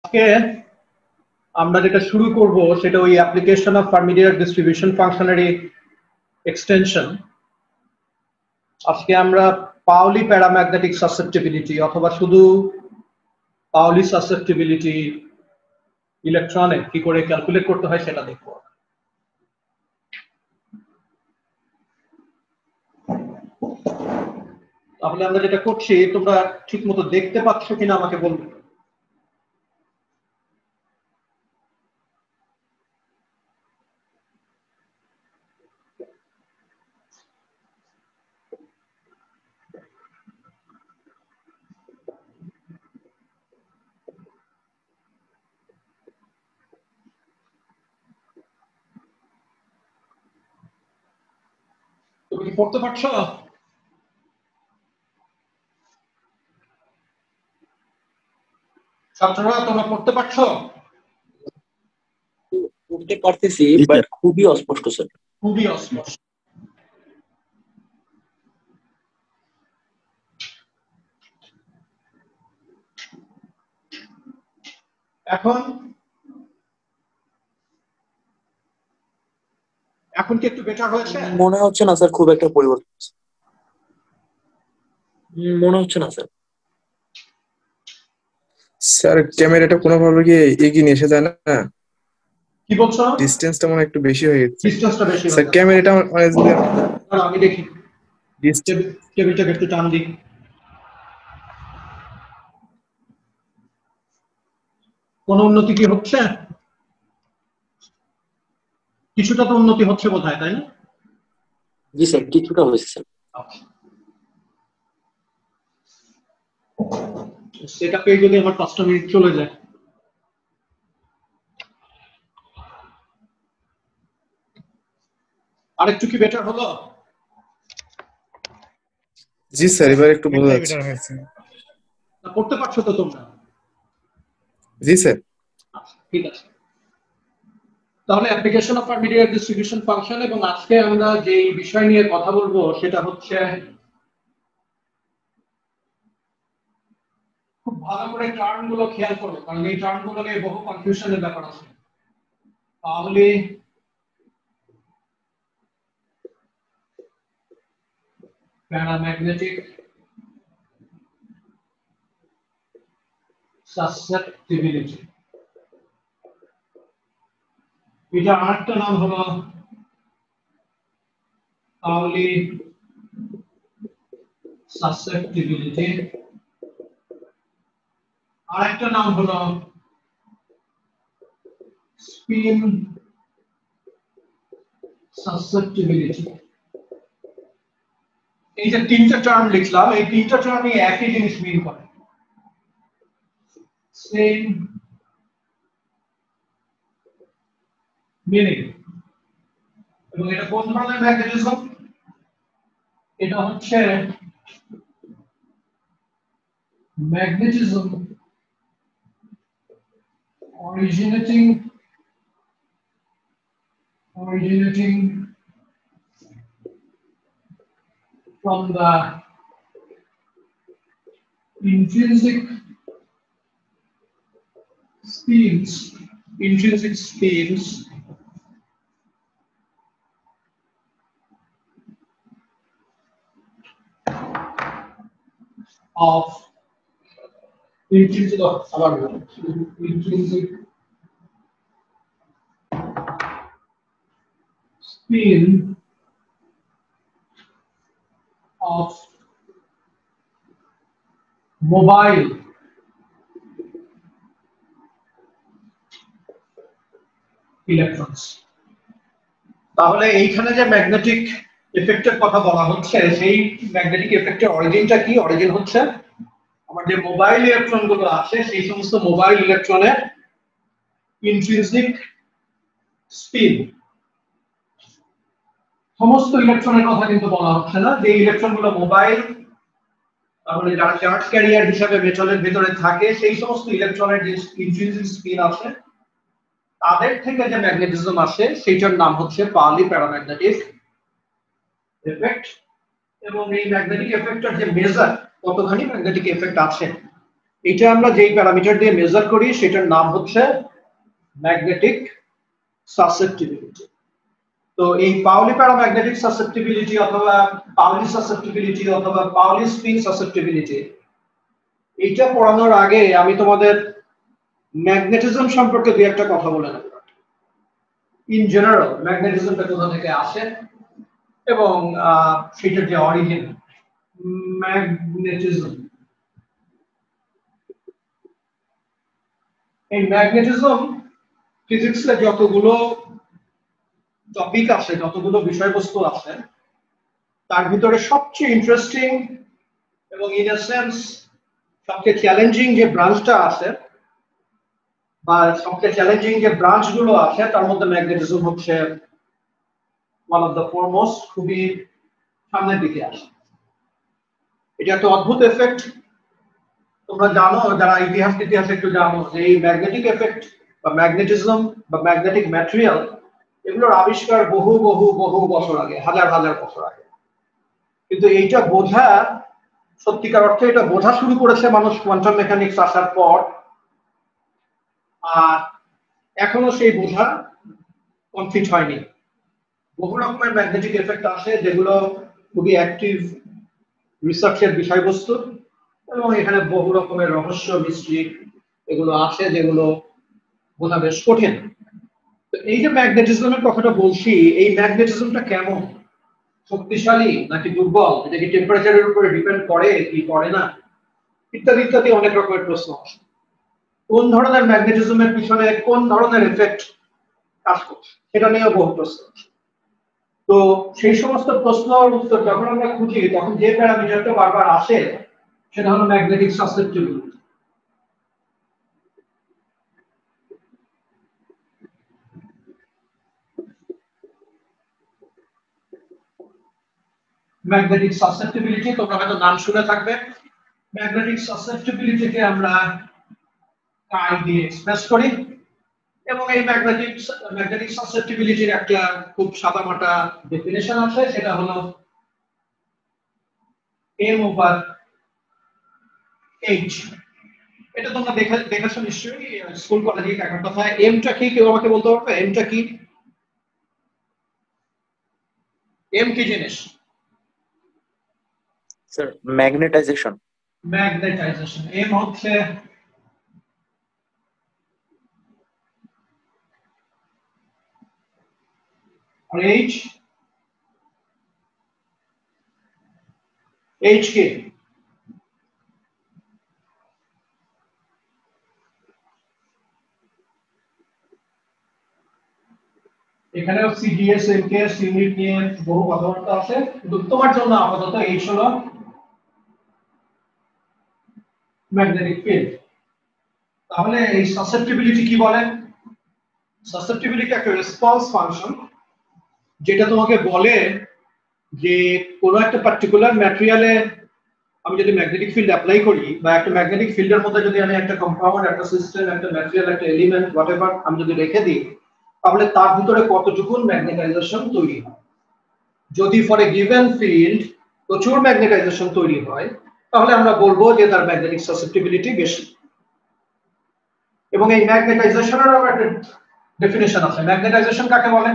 আজকে আমরা যেটা শুরু করব সেটা ওই অ্যাপ্লিকেশন অফ ফার্মিডিয়ার ডিস্ট্রিবিউশন ফাংশনারি এক্সটেনশন। আজকে আমরা পাউলি প্যারাম্যাগনেটিক সাসেপ্টিবিলিটি অথবা শুধু পাউলি সাসেপ্টিবিলিটি ইলেকট্রনে কি করে ক্যালকুলেট করতে হয় সেটা দেখব। তাহলে আমরা যেটা করছি, তোমরা ঠিক মতো দেখতে পাচ্ছ কিনা আমাকে বলবে। তুমি কি পড়তে পারছো? ছাত্ররা তোমরা পড়তে পারছো? পড়তে পারতেছি, বাট খুবই অস্পষ্ট স্যার। খুবই অস্পষ্ট। এখন এখন কি একটু বেটার হয়েছে? মনে হচ্ছে না স্যার, খুব একটা পরিবর্তন মনে হচ্ছে না স্যার। স্যার ক্যামেরাটা কোনোভাবে কি এগিয়ে নিয়ে এসে যায় না? কি বলছো? ডিসটেন্সটা মনে একটু বেশি হয়ে গেছে ডিসটেন্সটা বেশি স্যার। হয়ে ক্যামেরাটা যাচ্ছে। আমি দেখি টেবিলটাকে একটু টান দিই। কোন উন্নতি কি হচ্ছে? কিছুটা তো উন্নতি হচ্ছে বোধহয়, তাই না? জি স্যার, কিছুটা হয়েছে স্যার। সেটা পেয়ে যদি আমার 5টা মিনিট চলে যায়। আরেকটু কি বেটার হলো? জি স্যার, এবার একটু বোঝা যাচ্ছে। পড়তে পারছো তো তোমরা? জি স্যার। ঠিক আছে, তাহলে অ্যাপ্লিকেশন অফ ফার্মিডিয়ার ডিস্ট্রিবিউশন ফাংশন, এবং আজকে আমরা যে বিষয় নিয়ে কথা বলবো সেটা হচ্ছে, খুব ভালো করে টার্ম গুলো খেয়াল করো, কারণ এই টার্ম গুলো নিয়ে বহু কনফিউশনের ব্যাপার আছে। তাহলে প্যারাম্যাগনেটিক সাসেপ্টিবিলিটি, এটা আরেকটা নাম হলো পাউলি সাসেপ্টিবিলিটি, আরেকটা নাম হলো স্পিন সাসেপ্টিবিলিটি। এই যে তিনটা টার্ম লিখলাম, এই তিনটা টার্মই একই জিনিস মিন করে, সেম মিনিং। এবং এটা কোন ধরনের ম্যাগনেটিজম? এটা হচ্ছে magnetism originating from the intrinsic spins of intrinsic spin of mobile electrons। তাহলে এইখানে যে ম্যাগনেটিক এফেক্টের কথা বলা হচ্ছে, সেই ম্যাগনেটিক এফেক্টের অরিজিনটা কি? অরিজিন হচ্ছে আমার যে মোবাইল ইলেকট্রন গুলো আছে, সেই সমস্ত মোবাইল ইলেকট্রনের ইন্ট্রিনসিক স্পিন। সমস্ত ইলেকট্রনের কথা কিন্তু বলা হচ্ছে না, যে ইলেকট্রন গুলো মোবাইল, তাহলে যারা চার্জ ক্যারিয়ার হিসাবে মেটালের ভিতরে থাকে, সেই সমস্ত ইলেকট্রনের যে ইন্ট্রিনসিক স্পিন আছে, তাদের থেকে যে ম্যাগনেটিজম আসে সেইটার নাম হচ্ছে পাউলি প্যারাম্যাগনেটিক এফেক্ট। এবং এই ম্যাগনেটিক এফেক্টের যে মেজার, কতখানি ম্যাগনেটিক এফেক্ট আছে, এটা আমরা যেই প্যারামিটার দিয়ে মেজার করি সেটার নাম হচ্ছে ম্যাগনেটিক সাসেপ্টিবিলিটি। তো এই পাউলি প্যারাম্যাগনেটিক সাসেপ্টিবিলিটি অথবা পাউলি সাসেপ্টিবিলিটি অথবা পাউলি স্প্রিং সাসেপ্টিবিলিটি, এইটা পড়ানোর আগে আমি তোমাদের ম্যাগনেটিজম সম্পর্কে দুই একটা কথা বলে নেব। ইন জেনারেল ম্যাগনেটিজমটা কোথা থেকে আসে এবং সেটার যে অরিজিন। ম্যাগনেটিজম, এই ম্যাগনেটিজম ফিজিক্সে যতগুলো টপিক আছে, যতগুলো বিষয়বস্তু আছে, তার ভিতরে সবচেয়ে ইন্টারেস্টিং এবং ইন এ সেন্স সবচেয়ে চ্যালেঞ্জিং যে ব্রাঞ্চটা আছে বা সবচেয়ে চ্যালেঞ্জিং যে ব্রাঞ্চ গুলো আছে তার মধ্যে ম্যাগনেটিজম হচ্ছে ওয়ান অফ দ্য ফরমোস্ট, খুবই সামনের দিকে আসে। এটা একটা অদ্ভুত এফেক্ট। তোমরা জানো, যারা ইতিহাস একটু জানো, যে এই ম্যাগনেটিক এফেক্ট বা ম্যাগনেটিজম বা ম্যাগনেটিক ম্যাটেরিয়াল, এগুলোর আবিষ্কার বহু বহু বহু বছর আগে, হাজার হাজার বছর আগে। কিন্তু এইটা বোঝা, সত্যিকার অর্থে এটা বোঝা শুরু করেছে মানুষ কোয়ান্টাম মেকানিক্স আসার পর। আর এখনো সেই বোঝা কমপ্লিট হয়নি। বহু রকমের ম্যাগনেটিক এফেক্ট আছে যেগুলো খুবই অ্যাক্টিভ রিসার্চের বিষয়বস্তু, এবং এখানে বহু রকমের রহস্য মিস্ট্রি এগুলো আছে যেগুলো বোঝা বেশ কঠিন। তো এই যে ম্যাগনেটিজমের কথাটা বলছি, এই ম্যাগনেটিজমটা কেমন, শক্তিশালী নাকি দুর্বল, এটা কি টেম্পারেচারের উপরে ডিপেন্ড করে কি করে না, ইত্যাদি ইত্যাদি অনেক রকমের প্রশ্ন আছে। কোন ধরনের ম্যাগনেটিজমের পিছনে কোন ধরনের এফেক্ট কাজ করছে সেটা নিয়েও বহু প্রশ্ন আছে। তো সেই সমস্ত প্রশ্নের উত্তর যখন আমরা খুঁজি, তখন যে প্যারামিটারটা বারবার আসে সেটা হলো ম্যাগনেটিক সাসেপ্টিবিলিটি। ম্যাগনেটিক সাসেপ্টিবিলিটি তোমরা হয়তো নাম শুনে থাকবে। ম্যাগনেটিক সাসেপ্টিবিলিটিকে আমরা কাই দিয়ে এক্সপ্রেস করি, এবং এই ম্যাগনেটিক সাসেপ্টিবিলিটির একটা খুব সাদামাটা ডেফিনেশন আছে, সেটা হলো m/h। এটা তোমরা দেখেছো নিশ্চয়ই স্কুল কলেজে দেখার কথা। এমটা কি কেউ আমাকে বলতে পারবে? এমটা কি? এম কি জিনিস? Sir magnetization. ম্যাগনেটাইজেশন। এম হচ্ছে আর এইচ, এইচ কে এখানেও সিডিএস এমকেএস ইউনিট নিয়ে বহু কথাবার্তা আছে, কিন্তু তোমার জন্য আপাতত এইচ হলো ম্যাগনেটিক ফিল্ড। তাহলে এই সাসেপ্টিবিলিটি কি বলে? সাসেপ্টিবিলিটি একটা রেসপন্স ফাংশন, যেটা তোমাকে বলে যে কোনো একটা পার্টিকুলার ম্যাটেরিয়ালে আমি যদি ম্যাগনেটিক ফিল্ড অ্যাপ্লাই করি, বা একটা ম্যাগনেটিক ফিল্ডের মধ্যে যদি আমি একটা কম্পাউন্ড, একটা সিস্টেম, একটা ম্যাটেরিয়াল, একটা এলিমেন্ট হোয়াটএভার আমি যদি রেখে দিই, তাহলে তার ভিতরে কতটুকু ম্যাগনেটাইজেশন তৈরি হয়। যদি ফর এ গিভেন ফিল্ড প্রচুর ম্যাগনেটাইজেশন তৈরি হয়, তাহলে আমরা বলবো যে তার ম্যাগনেটিক সাসেপ্টিবিলিটি বেশি। এবং এই ম্যাগনেটাইজেশনেরও একটা ডেফিনেশন আছে। ম্যাগনেটাইজেশন কাকে বলে?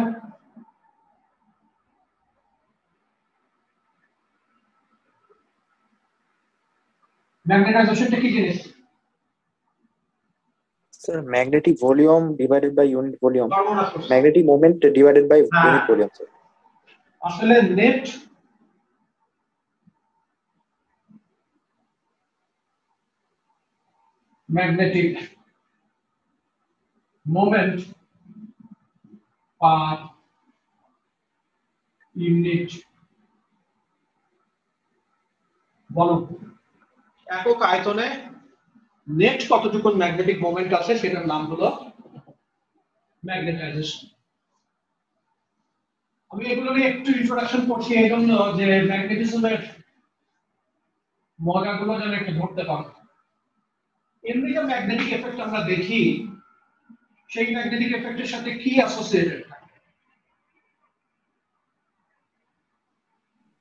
ম্যাগনেটাইজেশনটা কি জিনিস? Sir magnetic volume divided by unit volume, সর্বনাশ করছে। ম্যাগনেটিক মোমেন্ট ডিভাইডেড বাই হ্যাঁ, ইউনিট ভলিউম। স্যার আসলে net magnetic moment per unit volume, একক আয়তনে নেট কতটুকু ম্যাগনেটিক মোমেন্ট আছে সেটার নাম হলো ম্যাগনেটাইজেশন। আমি এগুলো নিয়ে একটু ইন্ট্রোডাকশন করছি এই জন্য যে ম্যাগনেটিজমের মজাগুলো যেন একটু ধরতে পারো। এমনি যে ম্যাগনেটিক এফেক্ট আমরা দেখি, সেই ম্যাগনেটিক এফেক্টের সাথে কি অ্যাসোসিয়েটেড থাকে?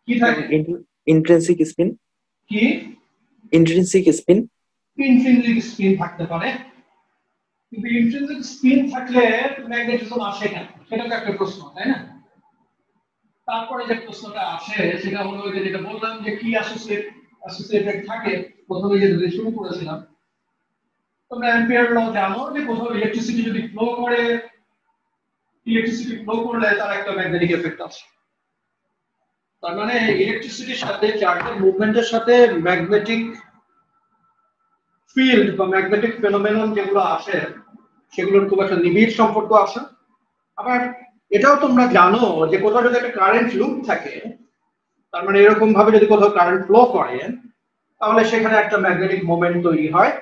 কি থাকে? Intrinsic spin. কি ইন্ট্রিনসিক স্পিন। ইন্ট্রিনসিক স্পিন থাকতে পারে, কিন্তু ইন্ট্রিনসিক স্পিন থাকলে ম্যাগনেটিজম আসে কেন, সেটা তো একটা প্রশ্ন, তাই না? তারপরে যে প্রশ্নটা আসে সেটা হলো যে যেটা বললাম যে কি অ্যাসোসিয়েটেড থাকে, প্রথমে যে শুরু করেছিলাম, তোমরা অ্যাম্পিয়ার ল জানো যে কোথাও ইলেকট্রিসিটি ফ্লো করলে তার একটা ম্যাগনেটিক এফেক্ট আছে। তার মানে ইলেকট্রিসিটির সাথে চার্জের মুভমেন্টের সাথে ম্যাগনেটিক ফিল্ড বা ম্যাগনেটিক ফেনোমেনন যেগুলো আসে সেগুলোর খুব একটা নিবিড় সম্পর্ক আছে। আবার এটাও তোমরা জানো যে কোথাও যদি একটা কারেন্ট লুপ থাকে, তার মানে এরকম ভাবে যদি কোথাও কারেন্ট ফ্লো করে, তাহলে সেখানে একটা ম্যাগনেটিক মোমেন্ট তৈরি হয়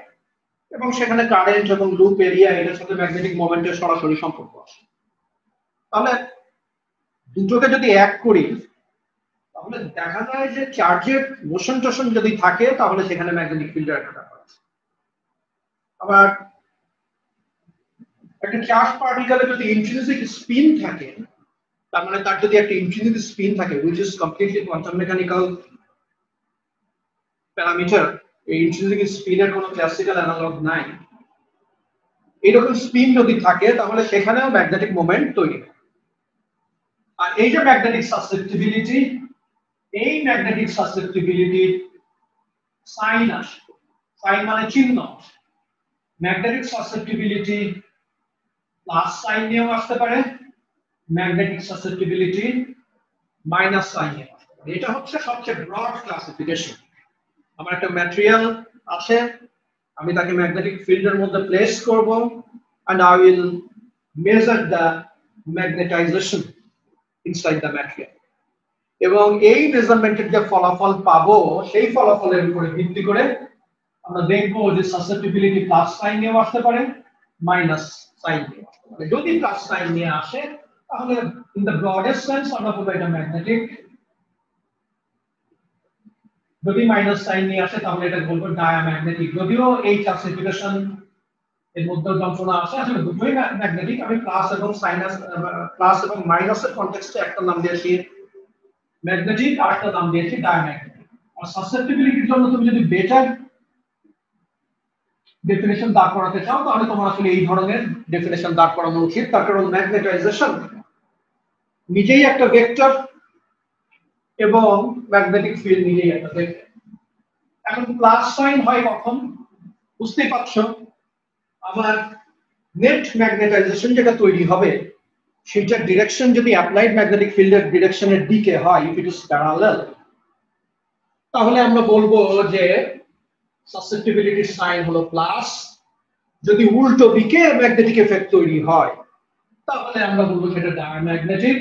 এবং সেখানে কারেন্ট এবং লুপ এরিয়া এটার সাথে ম্যাগনেটিক মোমেন্টের সরাসরি সম্পর্ক আছে। তাহলে দুটোকে যদি এক করি তাহলে দেখা যায় যে চার্জের মোশন টোশন যদি থাকে তাহলে সেখানে ম্যাগনেটিক ফিল্ডের একটা ব্যাপার আছে। আবার একটা চার্জ পার্টিকেলে যদি ইন্ট্রিনসিক স্পিন থাকে, তার মানে তার যদি একটা ইন্ট্রিনসিক স্পিন থাকে which is completely quantum mechanical parameter, এই ইন্ট্রিনসিক স্পিনের কোনো ক্লাসিক্যাল অ্যানালগ নাই, এইরকম স্পিন যদি থাকে তাহলে সেখানেও ম্যাগনেটিক মোমেন্ট তৈরি হয়। আর এই যে ম্যাগনেটিক সাসেপ্টিবিলিটি, এই ম্যাগনেটিক সাসেপ্টিবিলিটি সাইন আসে, সাইন মানে চিহ্ন। ম্যাগনেটিক সাসেপ্টিবিলিটি প্লাস সাইন নিয়েও আসতে পারে, ম্যাগনেটিক সাসেপ্টিবিলিটি মাইনাস সাইন নিয়েও আসতে পারে। এটা হচ্ছে সবচেয়ে ব্রড ক্লাসিফিকেশন। আমার একটা ম্যাটেরিয়াল আছে, আমি তাকে ম্যাগনেটিক ফিল্ডের মধ্যে প্লেস করব and I will measure the magnetization inside the material, এবং এই মেজারমেন্টের যে ফলাফল পাবো সেই ফলাফলের উপরে ভিত্তি করে আমরা দেখবো যে সাসেপ্টিবিলিটি প্লাস সাইন নিয়ে আসতে পারে, মাইনাস সাইন নিয়ে আসতে পারে। যদি প্লাস সাইন নিয়ে আসে তাহলে ইন দ্য ব্রডেস্ট সেন্স আমরা বলবো এটা ম্যাগনেটিক, যদি মাইনাস সাইন নিয়ে আসে তাহলে এটা বলবো ডায়াম্যাগনেটিক। যদিও এই ক্লাসিফিকেশন এর মধ্যে যন্ত্রণা আসে, আসলে দুটোই ম্যাগনেটিক। আমি প্লাস এবং মাইনাসের কনটেক্সটে একটা নাম দিয়েছি ম্যাগনেটিক আর একটা নাম দিয়েছি ডায়াম্যাগনেটিক। আর সাসেপ্টিবিলিটির জন্য তুমি যদি বেটার ডেফিনেশন দাঁড় করাতে চাও তাহলে তোমার আসলে এই ধরনের ডেফিনেশন দাঁড় করানো উচিত, তার কারণ ম্যাগনেটাইজেশন নিজেই একটা ভেক্টর এবং ম্যাগনেটিক ফিল্ড নিজেই একটা ভেক্টর। এখন প্লাস সাইন হয় কখন, বুঝতেই পারছো, আমার নেট ম্যাগনেটাইজেশন যেটা তৈরি হবে সেটার ডিরেকশন যদি অ্যাপ্লাইড ম্যাগনেটিক ফিল্ডের ডিরেকশনের দিকে হয়, ইফ ইট ইজ প্যারালাল, তাহলে আমরা বলবো যে সাসেপ্টিবিলিটির সাইন হলো প্লাস। যদি উল্টো দিকে ম্যাগনেটিক এফেক্ট তৈরি হয় তাহলে আমরা বলবো সেটা ডায়াম্যাগনেটিক।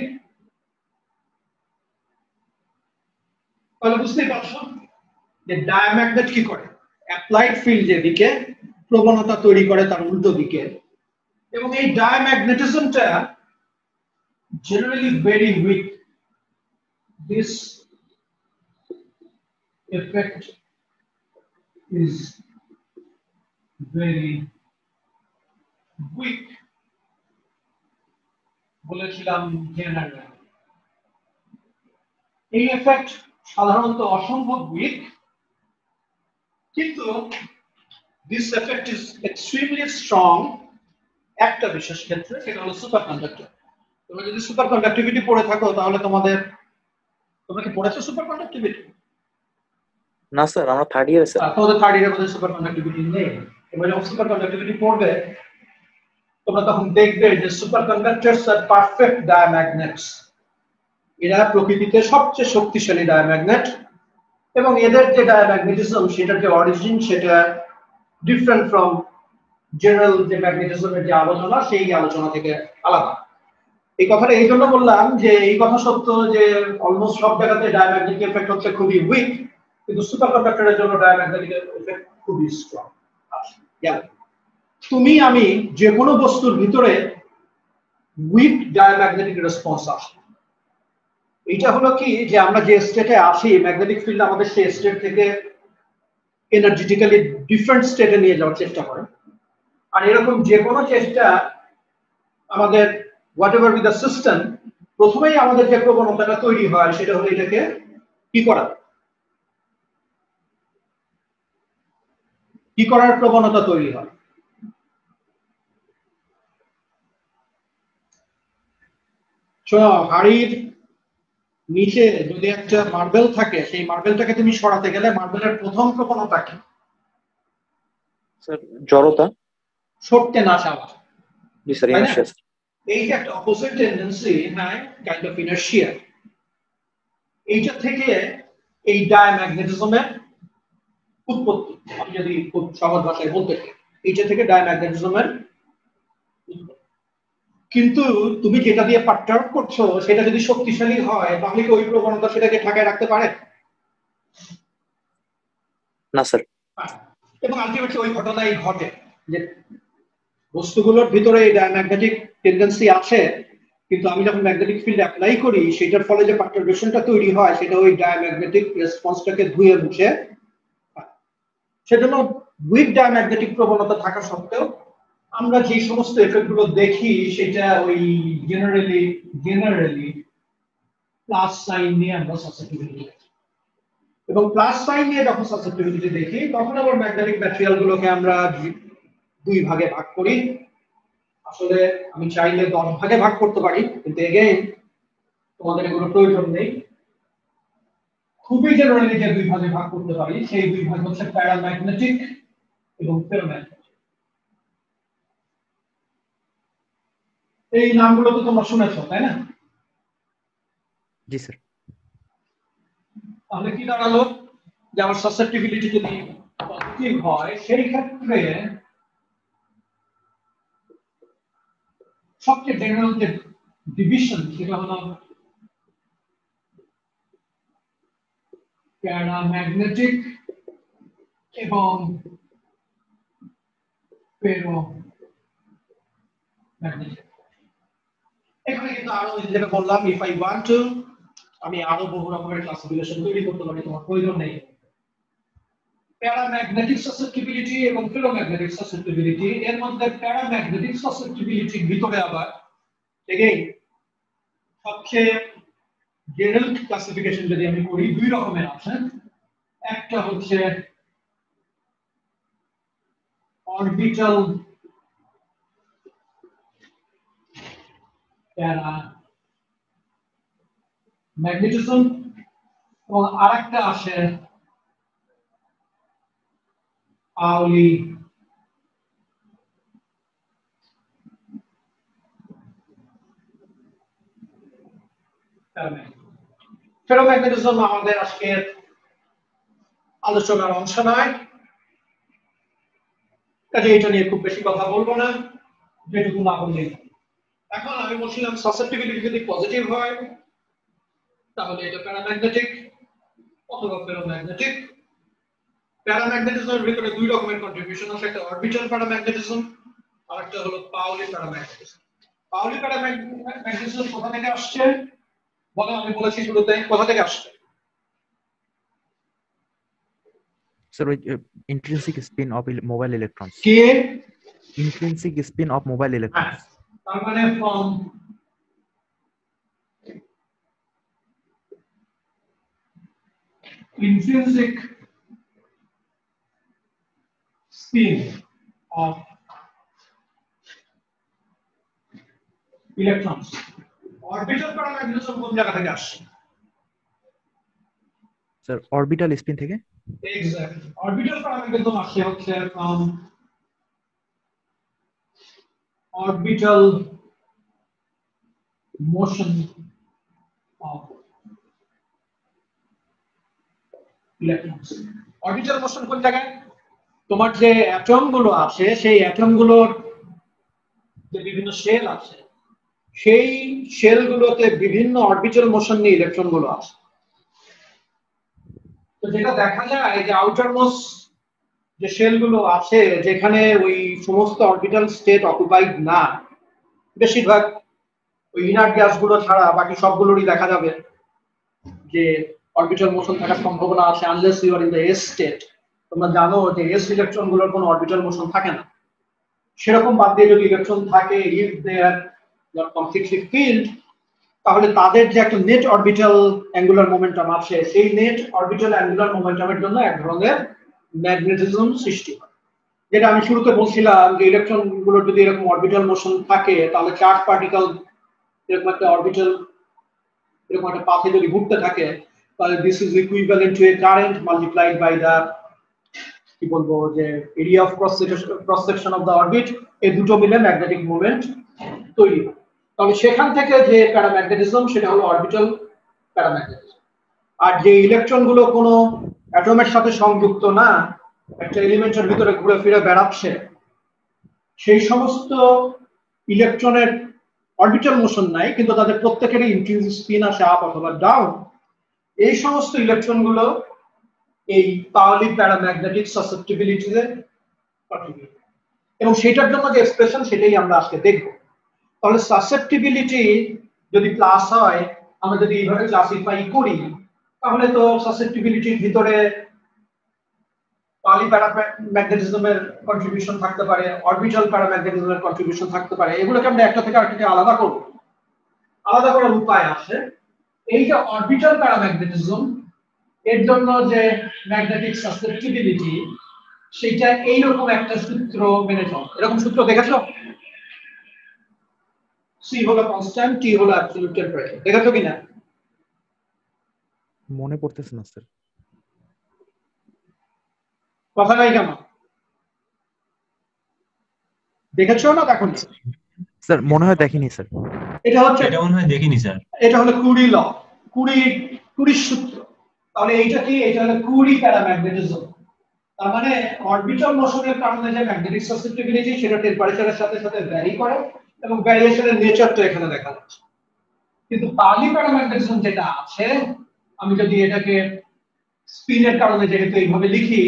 তাহলে বুঝতেই পারছো যে ডায়াম্যাগনেট কি করে, অ্যাপ্লাইড ফিল্ড যেদিকে প্রবণতা তৈরি করে তার উল্টো দিকে, এবং এই ডায়াম্যাগনেটিজমটা generally very weak. This effect is very weak. বলেছিলাম জেনারেল, এই এফেক্ট সাধারণত অসম্ভব উইক, কিন্তু this effect is extremely strong একটা বিশেষ ক্ষেত্রে, সেটা হলো সুপার কন্ডাক্টর। তোমরা যদি সুপার কন্ডাক্টিভিটি পড়ে থাকো তাহলে তোমরা কি পড়েছো সুপার কন্ডাক্টিভিটি? না স্যার, আমরা থার্ড ইয়ারে স্যার। তোমাদের থার্ড ইয়ারের মধ্যে সুপার কন্ডাক্টিভিটি নেই। তোমরা যখন সুপার কন্ডাক্টিভিটি পড়বে তোমরা তখন দেখবে যে সুপার কন্ডাক্টরস আর পারফেক্ট ডায়াম্যাগনেটস। এরা প্রকৃতিতে সবচেয়ে শক্তিশালী ডায়াম্যাগনেট, এবং এদের যে ডায়াম্যাগনেটিজম সেটার যে অরিজিন সেটা ডিফারেন্ট ফ্রম জেনারেল যে ম্যাগনেটিজমের যে আলোচনা সেই আলোচনা থেকে আলাদা। এই কথাটা এই জন্য বললাম যে এই কথা সত্য যে অলমোস্ট সব জায়গাতে ডায়াম্যাগনেটিক এফেক্ট হচ্ছে খুবই উইক, কিন্তু সুপার কন্ডাক্টরের জন্য ডায়াম্যাগনেটিক এফেক্ট খুবই স্ট্রং। তুমি আমি যে কোনো বস্তুর ভিতরে উইক ডায়াম্যাগনেটিক রেসপন্স আসে। এটা হলো কি যে আমরা যে স্টেটে আছি ম্যাগনেটিক ফিল্ড আমাদের সেই স্টেট থেকে এনার্জেটিক্যালি ডিফারেন্ট স্টেটে নিয়ে যাওয়ার চেষ্টা করে। আর এরকম যে কোনো চেষ্টা আমাদের what ever with the system, প্রথমেই আমাদের যে প্রবণতাটা তৈরি হয় সেটা হলো এটাকে কি কি করার প্রবণতা তৈরি হয়? হাড়ির নিচে যদি একটা মার্বেল থাকে, সেই মার্বেলটাকে তুমি সরাতে গেলে মার্বেলের প্রথম প্রবণতা কি? স্যার জড়তা। সরতে না চাওয়া। জি স্যার, তাই না? ইনার্শিয়া। এই যে একটা অপোজিট টেন্ডেন্সি, হ্যাঁ, কাইন্ড অফ ইনার্শিয়া, এইটা থেকে এই ডায়াম্যাগনেটিজমের উৎপত্তি। আমি যদি খুব সহজ ভাষায় বলতে চাই, এইটা থেকে ডায়াম্যাগনেটিজমের উৎপত্তি। কিন্তু তুমি যেটা দিয়ে পার্টনার করছো সেটা যদি শক্তিশালী হয়, তাহলে কি ওই প্রবণতা সেটাকে ঢাকায় রাখতে পারে? না স্যার। এবং আলটিমেটলি ওই ঘটনাই ঘটে যে বস্তুগুলোর ভিতরে এই ডায়াম্যাগনেটিক টেন্ডেন্সি আছে, কিন্তু আমি যখন ম্যাগনেটিক ফিল্ড অ্যাপ্লাই করি সেটার ফলে যে পার্টারবেশনটা তৈরি হয় সেটা ওই ডায়াম্যাগনেটিক রেসপন্সটাকে ধুয়ে মুছে। সেজন্য উইক ডায়াম্যাগনেটিক প্রবণতা থাকা সত্ত্বেও আমরা যে সমস্ত এফেক্ট গুলো দেখি সেটা ওই জেনারেলি প্লাস সাইন নিয়ে আমরা সাসেপ্টিবিলিটি দেখি। এবং প্লাস সাইন নিয়ে যখন সাসেপ্টিবিলিটি দেখি তখন আবার ম্যাগনেটিক ম্যাটেরিয়াল গুলোকে আমরা দুই ভাগে ভাগ করি। আসলে আমি চাইলে 10 ভাগে ভাগ করতে পারি, কিন্তু এগেইন তোমাদের এগুলো প্রয়োজন নেই। খুবই জেনারেলি যে দুই ভাগে ভাগ করতে পারি সেই দুই ভাগ হচ্ছে প্যারাম্যাগনেটিক এবং ফেরোম্যাগনেটিক। এই নামগুলো তো তোমরা শুনেছো, তাই না? জি স্যার। তাহলে কি দাঁড়ালো যে আমার সাসেপ্টিবিলিটি যদি পজিটিভ হয় সেই ক্ষেত্রে সবচেয়ে জেনারেল যে ডিভিশন সেটা হলো প্যারাম্যাগনেটিক এবং ফেরোম্যাগনেটিক। এখানে কিন্তু আরো যেটা বললাম, ইফ আই ওয়ান্ট টু, আমি আরো বহু রকমের ক্লাসিফিকেশন তৈরি করতে পারি, তোমার প্রয়োজন নেই। প্যারাম্যাগনেটিক সাসেপ্টিবিলিটি এবং ফেরোম্যাগনেটিক সাসেপ্টিবিলিটি, এর মধ্যে প্যারাম্যাগনেটিক সাসেপ্টিবিলিটির ভিতরে আবার এগেইন সবচেয়ে জেনারেল ক্লাসিফিকেশন যদি আমি করি দুই রকমের আছে। একটা হচ্ছে অরবিটাল প্যারাম্যাগনেটিজম এবং আরেকটা আছে পাউলি ফেরোম্যাগনেটিজম আমাদের আজকের আলোচনার অংশ নয়, কাজে এটা নিয়ে খুব বেশি কথা বলবো না, যেটুকু না বললেই। এখন আমি বলছিলাম সাসেপ্টিবিলিটি যদি পজিটিভ হয় তাহলে এটা প্যারাম্যাগনেটিক অথবা ফেরোম্যাগনেটিক। প্যারাম্যাগনেটিজমের ভিতরে দুই রকমের কন্ট্রিবিউশন আছে, একটা অরবিটাল প্যারাম্যাগনেটিজম আর একটা হলো পাউলি প্যারাম্যাগনেটিজম। পাউলি প্যারাম্যাগনেটিজম কোথা থেকে আসছে বলো? আমি বলেছি শুরুতে, কোথা থেকে আসছে? Sir, intrinsic spin of mobile electrons. K? Intrinsic spin of mobile electrons. তার মানে from intrinsic spin of electrons. Orbital paramagnetism কোন জায়গা থেকে আসছে? Sir, orbital spin থেকে? Exactly. Orbital প্যারাম্যাগনেটিজম আসছে হচ্ছে from orbital motion of electrons. Orbital motion কোন জায়গায়? তোমার যে অ্যাটম গুলো আছে সেই অ্যাটম গুলোর যে বিভিন্ন শেল আছে সেই শেল গুলোতে বিভিন্ন অরবিটাল মোশন নিয়ে ইলেকট্রন গুলো আছে। তো যেটা দেখা যায় যে আউটার মোস্ট যে শেল গুলো আছে যেখানে ওই সমস্ত অরবিটাল স্টেট অকুপাইড না, বেশিরভাগ ওই ইনার্ট গ্যাস গুলো ছাড়া বাকি সবগুলোরই দেখা যাবে যে অরবিটাল মোশন থাকার সম্ভাবনা আছে, unless you are in the S state. তোমরা জানো যে এস ইলেকট্রন গুলোর কোনো অরবিটাল মোশন থাকে না। সেরকম বাদ দিয়ে যদি ইলেকট্রন থাকে, if they are not completely filled, তাহলে তাদের যে একটা নেট অরবিটাল অ্যাঙ্গুলার মোমেন্টাম আছে সেই নেট অরবিটাল অ্যাঙ্গুলার মোমেন্টামের জন্য এক ধরনের ম্যাগনেটিজম সৃষ্টি হয়। যেটা আমি শুরুতে বলছিলাম যে ইলেকট্রন গুলো যদি এরকম অরবিটাল মোশন থাকে তাহলে চার্জ পার্টিকেল এরকম একটা অরবিটাল এরকম একটা পাথে যদি ঘুরতে থাকে তাহলে this is equivalent to a current multiplied by the কি বলবো যে area of cross section of the orbit, এই দুটো মিলে ম্যাগনেটিক মোমেন্ট তৈরি হয়। তাহলে সেখান থেকে যে প্যারাম্যাগনেটিজম সেটা হলো অরবিটাল প্যারাম্যাগনেটিজম। আর যে ইলেকট্রন গুলো কোনো অ্যাটমের সাথে সংযুক্ত না, একটা এলিমেন্টের ভিতরে ঘুরে ফিরে বেড়াচ্ছে, সেই সমস্ত ইলেকট্রনের অরবিটাল মোশন নাই কিন্তু তাদের প্রত্যেকেরই ইন্ট্রিনসিক স্পিন আসে আপ অথবা ডাউন। এই সমস্ত ইলেকট্রন গুলো এই পাউলি প্যারাম্যাগনেটিক সাসেপ্টিবিলিটিতে কন্ট্রিবিউট, এবং সেটার জন্য যে এক্সপ্রেশন সেটাই আমরা আজকে দেখব। তাহলে সাসেপ্টিবিলিটি যদি প্লাস হয়, আমরা যদি এইভাবে ক্লাসিফাই করি, তাহলে তো সাসেপ্টিবিলিটির ভিতরে পাউলি প্যারাম্যাগনেটিজমের কন্ট্রিবিউশন থাকতে পারে, অরবিটাল প্যারাম্যাগনেটিজমের কন্ট্রিবিউশন থাকতে পারে। এগুলোকে আমরা একটা থেকে আরেকটাকে আলাদা করব। আলাদা করার উপায় আছে। এই যে অরবিটাল প্যারাম্যাগনেটিজম, এর জন্য যে ম্যাগনেটিক সাসেপ্টিবিলিটি, সেটা এইরকম একটা সূত্র মেনে চলে। এরকম সূত্র দেখেছো? সি হলো কনস্ট্যান্ট, টি হলো অ্যাবসলিউট টেম্পারেচার। দেখেছো কিনা? মনে পড়তেছে না স্যার। কথা নাই কেন? দেখেছো না দেখোনি? স্যার মনে হয় দেখিনি স্যার। এটা হচ্ছে, এটা মনে হয় দেখিনি স্যার। এটা হলো কুরি ল, কুরি সূত্র। তাহলে এইটা কি? এটা হলো কুরি প্যারাম্যাগনেটিজম। তার মানে অরবিটাল মোশনের কারণে যে ম্যাগনেটিক সাসেপ্টিবিলিটি সেটা টেম্পারেচারের সাথে সাথে ভ্যারি করে, এবং ভ্যারিয়েশনের নেচারটা এখানে দেখা যাচ্ছে। কিন্তু পাউলি প্যারাম্যাগনেটিজম যেটা আছে, আমি যদি এটাকে স্পিনের কারণে যেহেতু এইভাবে লিখি,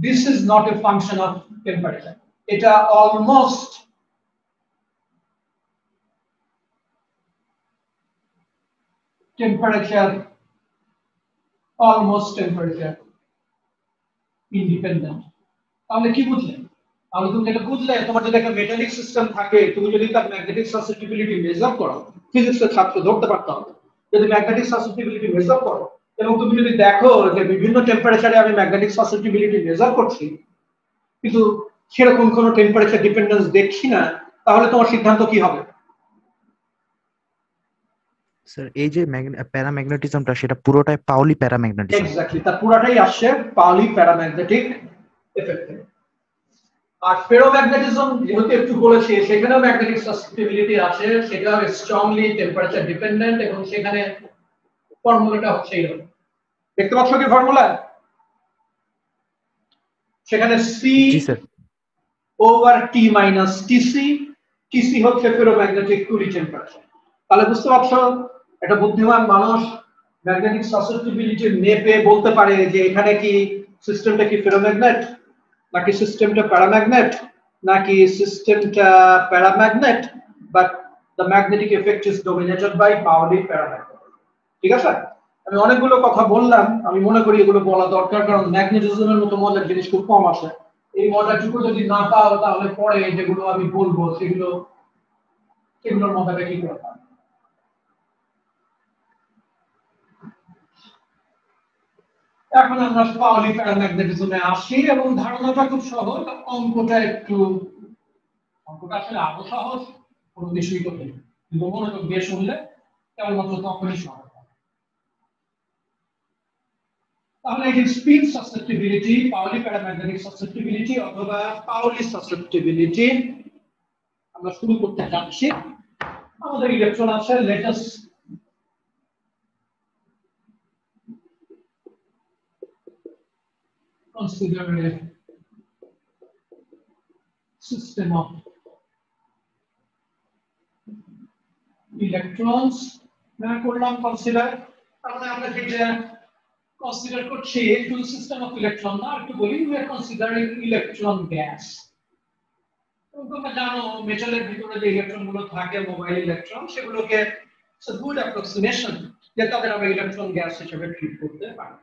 this is not a function of temperature, এটা অলমোস্ট টেম্পারেচার ইন্ডিপেন্ডেন্ট। তাহলে কি বুঝলে? তাহলে তুমি এটা বুঝলে, তোমার যদি একটা মেটালিক সিস্টেম থাকে, তুমি যদি তার ম্যাগনেটিক সাসেপ্টিবিলিটি মেজার করো, ফিজিক্সের ছাত্র ধরতে পারতে হবে, যদি ম্যাগনেটিক সাসেপ্টিবিলিটি মেজার করো এবং তুমি যদি দেখো যে বিভিন্ন টেম্পারেচারে আমি ম্যাগনেটিক সাসেপ্টিবিলিটি মেজার করছি কিন্তু সেরকম কোনো টেম্পারেচার ডিপেন্ডেন্স দেখছি না, তাহলে তোমার সিদ্ধান্ত কি হবে? স্যার এই যে প্যারাম্যাগনেটিজমটা সেটা পুরোটাই পাউলি প্যারাম্যাগনেটিজম। এক্স্যাক্টলি, তার পুরাটাই আসছে পাউলি প্যারাম্যাগনেটিক এফেক্ট। আর ফেরোম্যাগনেটিজম যেহেতু একটু বলেছি, সেখানেও ম্যাগনেটিক সাসেপ্টিবিলিটি আছে, সেটাও স্ট্রংলি টেম্পারেচার ডিপেন্ডেন্ট, এবং সেখানে ফর্মুলাটা হচ্ছে এইরকম। দেখতে পাচ্ছ কি ফর্মুলা? সেখানে সি জি sir. Over T minus TC, TC হচ্ছে ফেরোম্যাগনেটিক কুলি টেম্পারেচার। তাহলে বুঝতে পারছো, একটা বুদ্ধিমান মানুষ ম্যাগনেটিক সাসেপ্টিবিলিটি মেপে বলতে পারে যে এখানে কি সিস্টেমটা কি ফেরোম্যাগনেট, নাকি সিস্টেমটা প্যারাম্যাগনেট, নাকি সিস্টেমটা paramagnet but the magnetic effect is dominated by Pauli paramagnet. ঠিক আছে? আমি অনেকগুলো কথা বললাম, আমি মনে করি এগুলো বলা দরকার, কারণ ম্যাগনেটিজমের মতো মজার জিনিস খুব কম আসে। এই মজাটুকু যদি না পাও তাহলে পরে যেগুলো আমি বলবো সেগুলোর মজাটা কি করে পাবো? এখন আমরা পাউলি প্যারাম্যাগনেটিজমে আসি, এবং ধারণাটা খুব সহজ, অঙ্কটা আসলে আরো সহজ, কোনো কিছুই কঠিন, কিন্তু মনোযোগ দিয়ে শুনলে কেবলমাত্র তখনই সহজ। তাহলে এই যে spin susceptibility, Paoli paramagnetic susceptibility অথবা পাউলি সাসেপ্টিবিলিটি, আমরা শুরু করতে যাচ্ছি। আমাদের ইলেকট্রন আছে, let us consider a system of electrons করলাম কনসিডার। তাহলে আমরা যেটা কনসিডার করছি শুধু সিস্টেম অফ ইলেকট্রন না, একটু বলি we are considering electron gas. তোমরা জানো মেটালের ভিতরে যে ইলেকট্রন গুলো থাকে, মোবাইল ইলেকট্রন, সেগুলোকে গুড অ্যাপ্রক্সিমেশন যে তাদের আমরা ইলেকট্রন গ্যাস হিসেবে ট্রিট করতে পারি।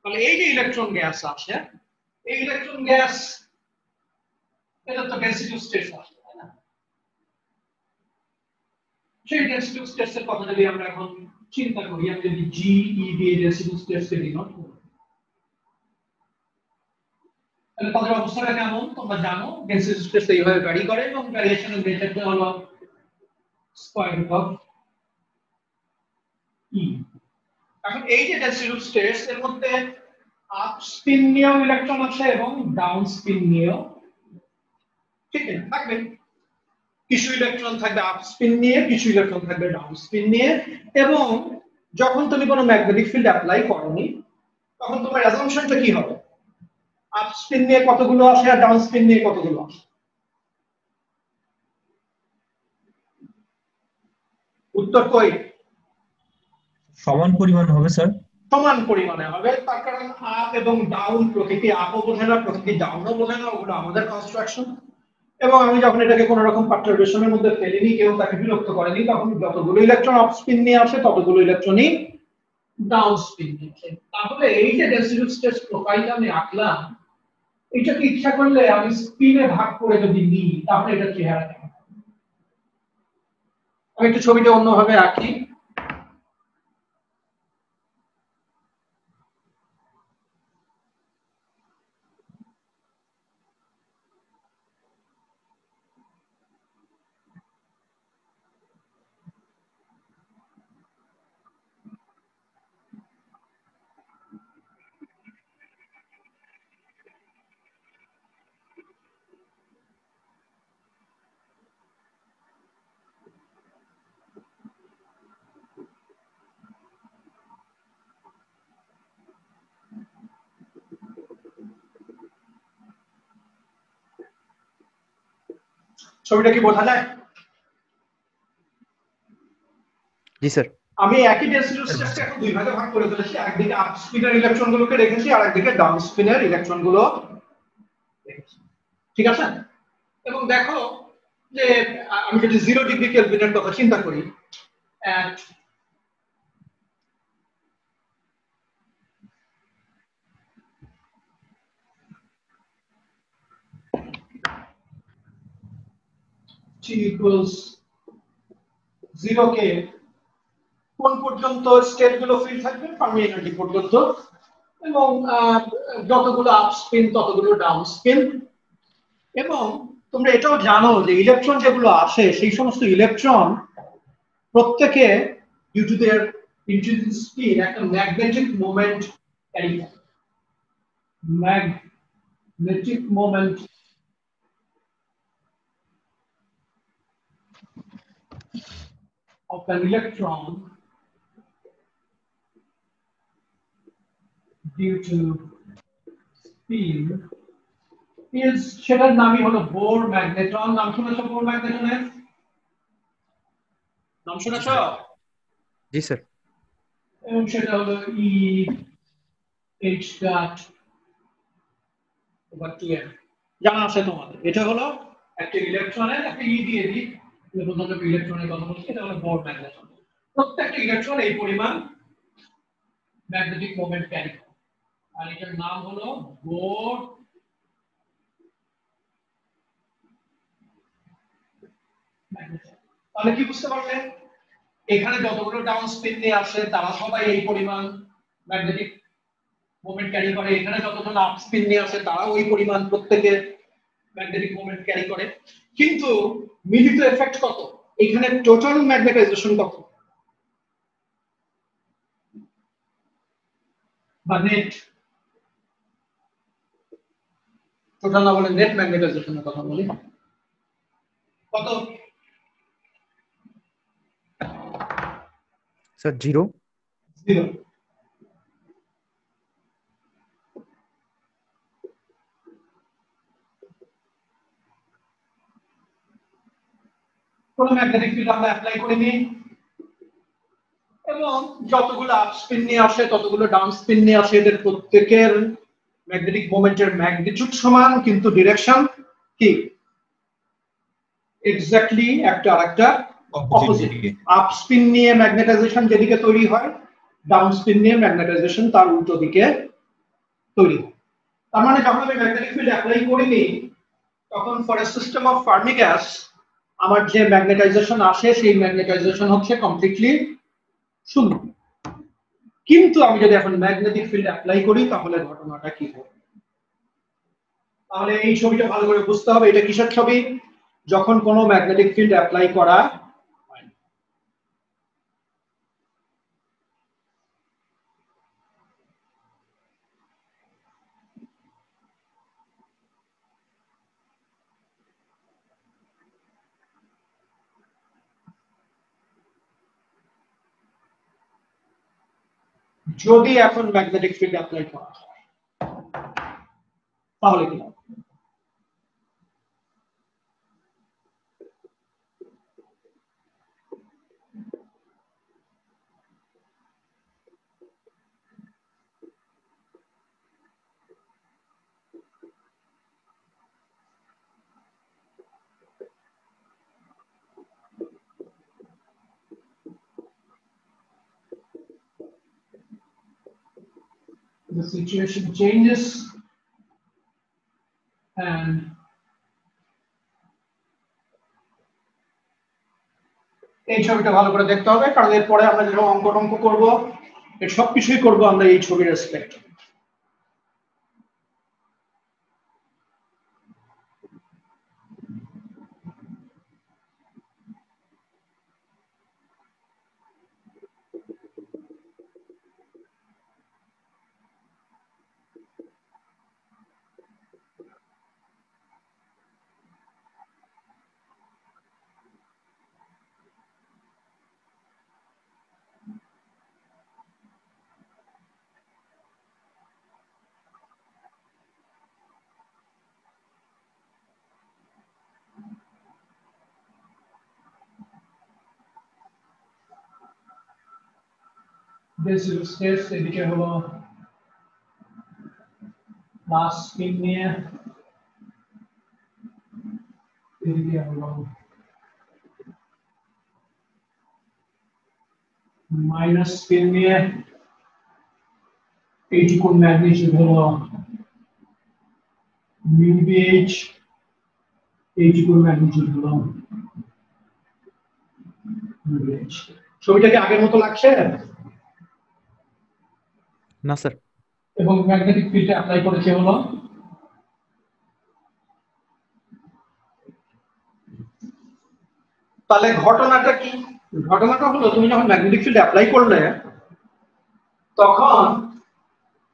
তাহলে এই যে ইলেকট্রন গ্যাস আছে, এই ইলেকট্রন গ্যাস এটা তো ডেন্সিটি স্টেটস আছে, তাই না? সেই ডেন্সিটি স্টেটস এর কথা যদি আমরা এখন চিন্তা করি, আমি যদি জি ই দিয়ে ডেন্সিটি স্টেটস কে ডিনোট করি, তাহলে তাদের অবস্থাটা কেমন তোমরা জানো, ডেনসিটি স্পেস এইভাবে ভ্যারি করে এবং ভ্যারিয়েশনের রেটটা হলো স্কয়ার রুট অফ ই। এখন এই যে ডেনসিটি স্পেস এর মধ্যে আপ স্পিন নিয়েও ইলেকট্রন আছে এবং ডাউন স্পিন নিয়েও ঠিক আছে থাকবে। কিছু ইলেকট্রন থাকবে আপ স্পিন নিয়ে, কিছু ইলেকট্রন থাকবে ডাউন স্পিন নিয়ে। এবং যখন তুমি কোনো ম্যাগনেটিক ফিল্ড অ্যাপ্লাই করনি তখন তোমার অ্যাজাম্পশনটা কি হবে? আপ স্পিন নিয়ে কতগুলো আসে আর ডাউন স্পিন নিয়ে কতগুলো আসে? উত্তর কই? সমান পরিমাণ হবে স্যার। সমান পরিমাণে হবে, তার কারণ আপ এবং ডাউন প্রকৃতি আপও বোঝে না, প্রকৃতি ডাউনও বোঝে না, ওগুলো আমাদের কনস্ট্রাকশন। এবং আমি যখন এটাকে কোনো রকম পার্টারবেশনের মধ্যে ফেলিনি, কেউ তাকে বিরক্ত করেনি, তখন যতগুলো ইলেকট্রন আপ স্পিন নিয়ে আসে ততগুলো ইলেকট্রনই ডাউন স্পিন নিয়ে আসে। তাহলে এই যে ডেনসিটি স্পেস প্রোফাইলটা আমি আঁকলাম, এটাকে ইচ্ছা করলে আমি স্পিনে ভাগ করে যদি নিই তাহলে এটা চেহারা কেমন? আমি একটু ছবিটা অন্যভাবে আঁকি। ছবিটা কি বোঝা যায়? জি স্যার। আমি একই ডেনসিটি স্পেসকে এখন দুই ভাগে ভাগ করে ফেলেছি, একদিকে আপ স্পিনের ইলেকট্রনগুলোকে রেখেছি আর একদিকে ডাউন স্পিনের ইলেকট্রনগুলো রেখেছি, ঠিক আছে? এবং দেখো যে আমি যদি 0 ডিগ্রি কেলভিনের কথা চিন্তা করি, at T equals 0 কে কোন পর্যন্ত স্টেট গুলো ফ্রি থাকবে? ফার্মি এনার্জি পর্যন্ত। এবং যতগুলো আপ স্পিন ততগুলো ডাউন স্পিন। এবং তোমরা এটাও জানো যে ইলেকট্রন যেগুলো আসে সেই সমস্ত ইলেকট্রন প্রত্যেকে due to their intrinsic spin একটা ম্যাগনেটিক মোমেন্ট ক্যারি করে। Magnetic moment of an electron due to spin is সেটার নামই হলো বোর ম্যাগনেটন। নাম শুনেছো বোর ম্যাগনেটনের? নাম শুনেছো? জি স্যার। এবং সেটা হলো E H dot over 2m। জানা আছে তোমাদের? এটা হলো একটা ইলেকট্রনের একটা E দিয়ে দিই, প্রথমত ইলেকট্রনের কথা বলছি, এটা হলো বোর ম্যাগনেটন। প্রত্যেকটা ইলেকট্রন এই পরিমাণ ম্যাগনেটিক মোমেন্ট ক্যারি করে, আর এটার নাম হলো বোর ম্যাগনেটন। তাহলে কি বুঝতে পারলে? এখানে যতগুলো ডাউন স্পিন নিয়ে আসে তারা সবাই এই পরিমাণ ম্যাগনেটিক মোমেন্ট ক্যারি করে, এখানে যতগুলো আপ স্পিন নিয়ে আসে তারা ওই পরিমাণ প্রত্যেকে ম্যাগনেটিক মোমেন্ট ক্যারি করে। কিন্তু মিলিত এফেক্ট কত? এখানে টোটাল ম্যাগনেটাইজেশন কত? বা নেট, টোটাল না বলে নেট ম্যাগনেটাইজেশনের কথা বলি, কত? স্যার 0। 0। কোন ম্যাগনেটিক ফিল্ড আমরা অ্যাপ্লাই করিনি, এবং যতগুলো আপ স্পিন নিয়ে আসে ততগুলো ডাউন স্পিন নিয়ে আসে, এদের প্রত্যেকের ম্যাগনেটিক মোমেন্টের ম্যাগনিটিউড সমান, কিন্তু ডিরেকশন কি এক্স্যাক্টলি একটা আরেকটা অপোজিট। আপ স্পিন নিয়ে ম্যাগনেটাইজেশন যেদিকে তৈরি হয়, ডাউন স্পিন নিয়ে ম্যাগনেটাইজেশন তার উল্টো দিকে তৈরি হয়। তার মানে যখন আমি ম্যাগনেটিক ফিল্ড অ্যাপ্লাই করিনি তখন for a system of Fermi gas আমার যে ম্যাগনেটাইজেশন আসে সেই ম্যাগনেটাইজেশন হচ্ছে কমপ্লিটলি শূন্য। কিন্তু আমি যদি এখন ম্যাগনেটিক ফিল্ড অ্যাপ্লাই করি তাহলে ঘটনাটা কি হবে? তাহলে এই ছবিটা ভালো করে বুঝতে হবে, এটা কিসের ছবি? যখন কোনো ম্যাগনেটিক ফিল্ড অ্যাপ্লাই করা হয়। যদি এখন ম্যাগনেটিক ফিল্ড অ্যাপ্লাই করা হয় তাহলে কি হবে? The situation changes and এই ছবিটা ভালো করে দেখতে হবে, কারণ এরপরে আমরা যখন অঙ্ক করবো এর সবকিছুই করবো আমরা এই ছবির রেসপেক্ট। This is স্পেস, এদিকে হলো প্লাস স্পিন নিয়ে, এদিকে হলো মাইনাস স্পিন নিয়ে, এইটুকু ম্যাগনিটিউড হলো মিউ বিএইচ, এইটুকু ম্যাগনিটিউড হলো মিউ বিএইচ। ছবিটাকে আগের মতো লাগছে? না স্যার। এবং ম্যাগনেটিক ফিল্ড অ্যাপ্লাই করেছে হলো তাহলে ঘটনাটা কি? ঘটনাটা হলো তুমি যখন ম্যাগনেটিক ফিল্ড অ্যাপ্লাই করলে তখন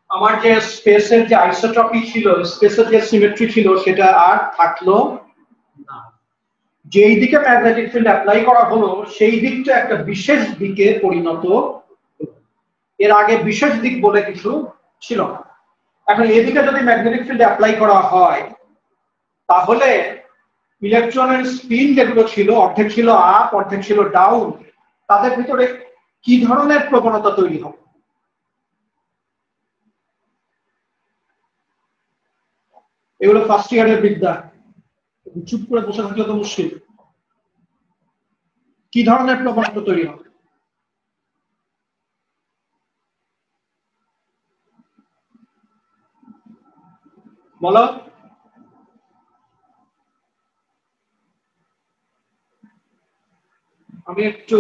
আমার যে স্পেসের যে আইসোট্রপি ছিল, স্পেসের যে সিমেট্রি ছিল সেটা আর থাকলো না। যেই দিকে ম্যাগনেটিক ফিল্ড অ্যাপ্লাই করা হলো সেই দিকটা একটা বিশেষ দিকে পরিণত হলো। এর আগে বিশেষ দিক বলে কিছু ছিল না। এখন এদিকে যদি ম্যাগনেটিক ফিল্ড অ্যাপ্লাই করা হয় তাহলে ইলেকট্রনের স্পিন যেগুলো ছিল, অর্ধেক ছিল আপ অর্ধেক ছিল ডাউন, তাদের ভিতরে কি ধরনের প্রবণতা তৈরি হবে? এগুলো ফার্স্ট ইয়ারের বিদ্যা, চুপ করে বসে থাকলে তো মুশকিল। কি ধরনের প্রবণতা তৈরি হবে বলো? আমি একটু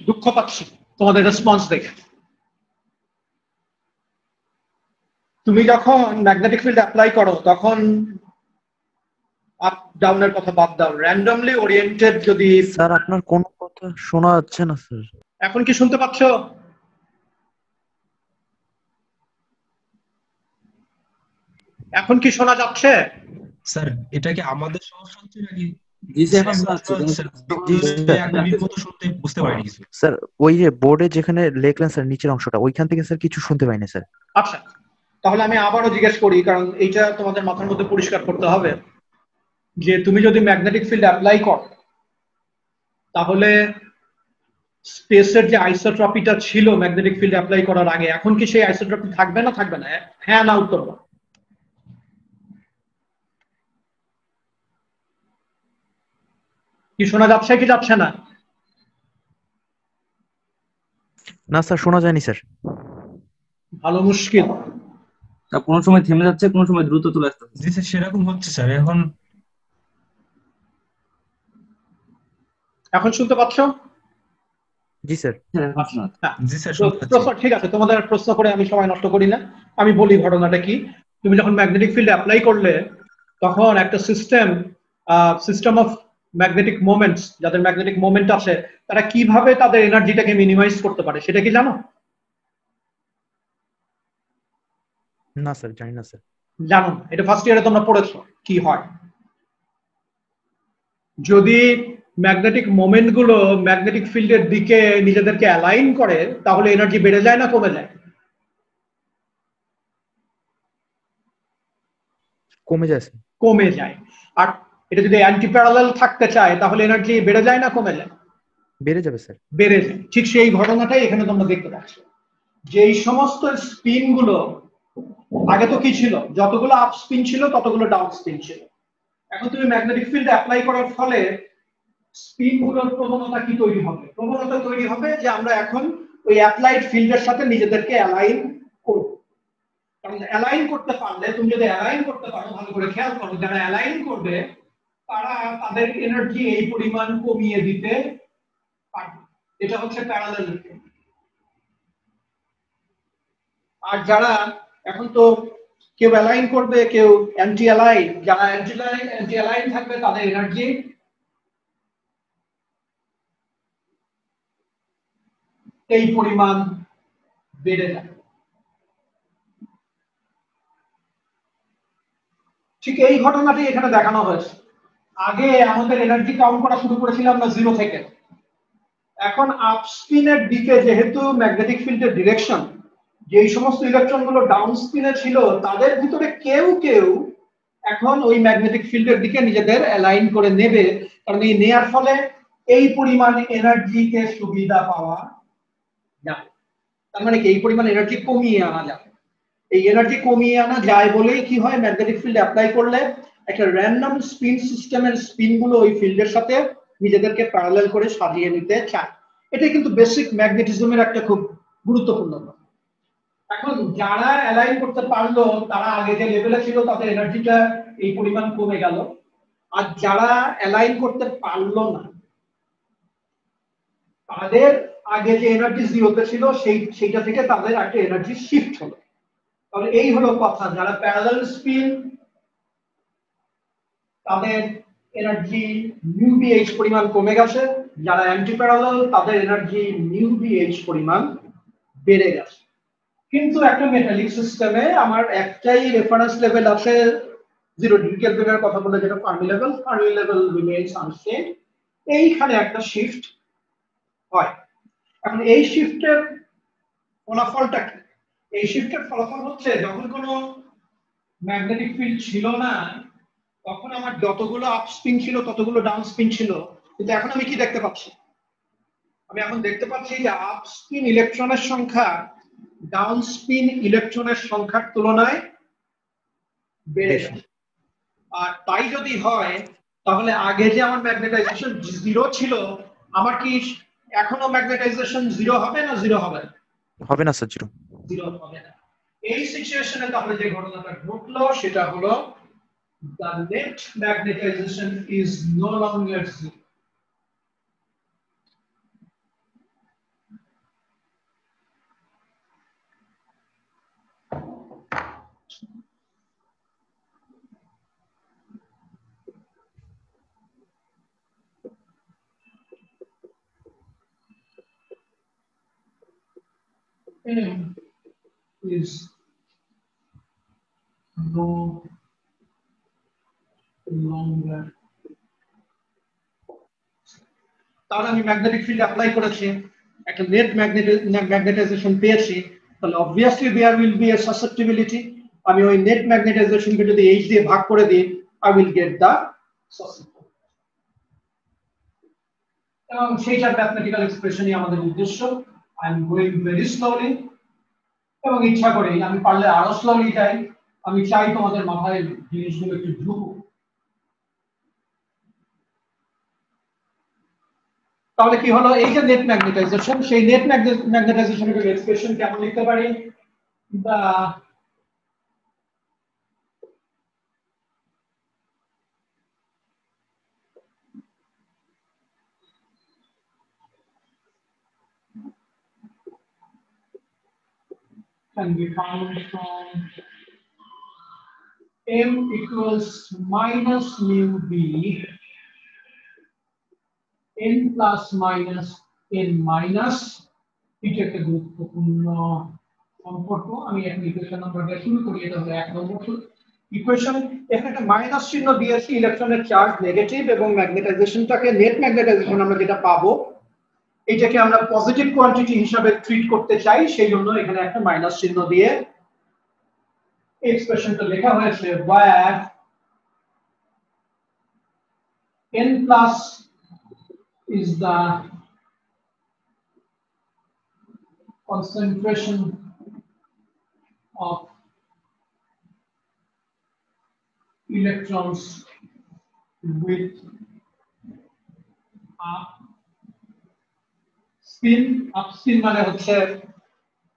দুঃখ পাচ্ছি তোমাদের রেসপন্স দেখে। তুমি যখন ম্যাগনেটিক ফিল্ড অ্যাপ্লাই করো তখন আপ ডাউনের কথা বাদ দাও, র্যান্ডমলি ওরিয়েন্টেড যদি। স্যার আপনার কোনো কথা শোনা যাচ্ছে না স্যার। এখন কি শুনতে পাচ্ছ? এখন কি শোনা যাচ্ছে? স্যার এটা কি আমাদের সমস্যা হচ্ছে নাকি? জি স্যার, এখন শোনা যাচ্ছে। আমি মতো শুনতে বুঝতে পারিনি কিছু। স্যার ওই যে বোর্ডে যেখানে লেখলেন স্যার নিচের অংশটা, ওইখান থেকে স্যার কিছু শুনতে পাইনি স্যার। আচ্ছা, তাহলে আমি আবারও জিজ্ঞেস করি, কারণ এইটা তোমাদের মাথার মধ্যে পরিষ্কার করতে হবে যে তুমি যদি ম্যাগনেটিক ফিল্ড অ্যাপ্লাই করো তাহলে স্পেসের যে আইসোট্রপিটা ছিল ম্যাগনেটিক ফিল্ড অ্যাপ্লাই করার আগে, এখন কি সেই আইসোট্রপি থাকবে না থাকবে না? হ্যাঁ না উত্তর দাও। কি শোনা যাচ্ছে কি যাচ্ছে না? না স্যার শোনা যায়নি স্যার। ভালো মুশকিল। কোনো সময় থেমে যাচ্ছে, কোনো সময় দ্রুত চলে আসছে। জি স্যার, সেরকম হচ্ছে স্যার। এখন এখন শুনতে পাচ্ছ? জি স্যার। হ্যাঁ প্রশ্ন হ্যাঁ, জি স্যার, তো শুনতে পাচ্ছি। প্রশ্ন ঠিক আছে, তোমাদের আর প্রশ্ন করে আমি সময় নষ্ট করি না। আমি বলি ঘটনাটা কি। তুমি যখন ম্যাগনেটিক ফিল্ড অ্যাপ্লাই করলে তখন একটা সিস্টেম অফ ম্যাগনেটিক মোমেন্টস, যাদের ম্যাগনেটিক মোমেন্ট আছে, তারা কিভাবে তাদের এনার্জিটাকে মিনিমাইজ করতে পারে সেটা কি জানো? না স্যার, জানি না স্যার। জানো না? এটা ফার্স্ট ইয়ারে তোমরা পড়েছো কি হয়। যদি ম্যাগনেটিক মোমেন্ট গুলো ম্যাগনেটিক ফিল্ডের দিকে নিজেদেরকে অ্যালাইন করে তাহলে এনার্জি বেড়ে যায় না কমে যায়? কমে যায় স্যার। কমে যায়। আর এটা যদি অ্যান্টি প্যারালাল থাকতে চায় তাহলে এনার্জি বেড়ে যায় না কমে যায়? বেড়ে যাবে স্যার। বেড়ে যায়। ঠিক সেই ঘটনাটাই এখানে তোমরা দেখতে পাচ্ছ, যে এই সমস্ত স্পিন গুলো, আগে তো কি ছিল, যতগুলো আপ স্পিন ছিল ততগুলো ডাউন স্পিন ছিল। এখন তুমি ম্যাগনেটিক ফিল্ড অ্যাপ্লাই করার ফলে স্পিন গুলোর প্রবণতা কি তৈরি হবে? প্রবণতা তৈরি হবে যে আমরা এখন ওই অ্যাপ্লাইড ফিল্ডের সাথে নিজেদেরকে অ্যালাইন করব। কারণ অ্যালাইন করতে পারলে, তুমি যদি অ্যালাইন করতে পারো, ভালো করে খেয়াল করো, যারা অ্যালাইন করবে তারা তাদের এনার্জি এই পরিমাণ কমিয়ে দিতে পারবে। এটা হচ্ছে প্যারালাল। আর যারা এখন তো কেউ অ্যালাইন করবে, কেউ অ্যান্টি অ্যালাইন, যারা অ্যান্টি অ্যালাইন থাকবে তাদের এনার্জি এই পরিমাণ বেড়ে যাবে। ঠিক এই ঘটনাটি এখানে দেখানো হয়েছে। আগে আমাদের এনার্জি কাউন্ট করা শুরু করেছিলাম আমরা জিরো থেকে। এখন আপস্পিনের দিকে যেহেতু ম্যাগনেটিক ফিল্ডের ডিরেকশন, যেই সমস্ত ইলেকট্রন গুলো ডাউন স্পিনে ছিল তাদের ভিতরে কেউ কেউ এখন ওই ম্যাগনেটিক ফিল্ডের দিকে নিজেদের অ্যালাইন করে নেবে। কারণ এই নেয়ার ফলে এই পরিমাণ এনার্জিকে সুবিধা পাওয়া যাবে। তার মানে কি, এই পরিমাণ এনার্জি কমিয়ে আনা যাবে। এই এনার্জি কমিয়ে আনা যায় বলেই কি হয়, ম্যাগনেটিক ফিল্ড অ্যাপ্লাই করলে একটা র্যান্ডম স্পিন সিস্টেমের স্পিন গুলো ওই ফিল্ডের সাথে নিজেদেরকে প্যারালাল করে সাজিয়ে নিতে চায়। এটা কিন্তু বেসিক ম্যাগনেটিজমের একটা খুব গুরুত্বপূর্ণ। এখন যারা অ্যালাইন করতে পারলো তারা আগে যে লেভেলে ছিল তাদের এনার্জিটা এই পরিমাণ কমে গেল। আর যারা অ্যালাইন করতে পারলো না তাদের আগে যে এনার্জি জিরোতে ছিল সেইটা থেকে তাদের একটা এনার্জি শিফট হলো। তাহলে এই হলো কথা, যারা প্যারালাল স্পিন তাদের এনার্জি নিউ বিএইচ পরিমাণ কমে গেছে, যারা অ্যান্টি প্যারালাল তাদের এনার্জি নিউ বিএইচ পরিমাণ বেড়ে গেছে। কিন্তু একটা মেটালিক সিস্টেমে আমার একটাই রেফারেন্স লেভেল আছে, 0 ডিগ্রি কেলভিনের কথা বলে, যেটা ফার্মি লেভেল রিমেইনস আনচেঞ্জ। এইখানে একটা শিফট হয়। এখন এই শিফটের ফলাফলটা কি? এই শিফটের ফলাফল হচ্ছে যখন কোনো ম্যাগনেটিক ফিল্ড ছিল না তখন আমার যতগুলো আপ স্পিন ছিল ততগুলো ডাউন স্পিন ছিল। কিন্তু এখন আমি কি দেখতে পাচ্ছি? আমি এখন দেখতে পাচ্ছি যে আপ স্পিন ইলেকট্রনের সংখ্যা ডাউন স্পিন ইলেকট্রনের সংখ্যার তুলনায় বেড়ে বেশি। গেছে। আর তাই যদি হয় তাহলে আগে যে আমার ম্যাগনেটাইজেশন জিরো ছিল, আমার কি এখনো ম্যাগনেটাইজেশন জিরো হবে না জিরো হবে না? হবে না স্যার, জিরো। জিরো হবে না। এই সিচুয়েশনে তাহলে যে ঘটনাটা ঘটলো সেটা হলো the net magnetization is no longer zero. M is no longer। তাহলে আমি ম্যাগনেটিক ফিল্ড অ্যাপ্লাই করেছি, একটা নেট ম্যাগনেটাইজেশন পেয়েছি, তাহলে obviously there will be a susceptibility. আমি ওই নেট ম্যাগনেটাইজেশনকে যদি এইচ দিয়ে ভাগ করে দিই, I will get the susceptibility. এবং সেইটার ম্যাথমেটিক্যাল এক্সপ্রেশনই আমাদের উদ্দেশ্য। I am going very slowly, এবং ইচ্ছা করি আমি পারলে আরো স্লোলি যাই। আমি চাই তোমাদের মাথায় জিনিসগুলো একটু ঢুকুক। তাহলে কি হলো, এই যে নেট ম্যাগনেটাইজেশন, সেই নেট ম্যাগনেটাইজেশনের এক্সপ্রেশন কেমন লিখতে পারি? বা can be found from m equals minus mu b n plus minus n minus, এটা একটা গুরুত্বপূর্ণ সম্পর্ক। আমি এখন ইকুয়েশন নাম্বার দিয়ে শুরু করি। এটা হলো 1 নম্বর ইকুয়েশন। এখানে একটা মাইনাস চিহ্ন দিয়েছি, ইলেকট্রনের চার্জ নেগেটিভ এবং ম্যাগনেটাইজেশনটাকে, নেট ম্যাগনেটাইজেশন আমরা যেটা পাবো এটাকে আমরা পজিটিভ কোয়ান্টিটি হিসাবে ট্রিট করতে চাই, সেই জন্য এখানে একটা মাইনাস চিহ্ন দিয়ে এক্সপ্রেশনটা লেখা হয়েছে, where n plus is the concentration of electrons with up spin মানে হচ্ছে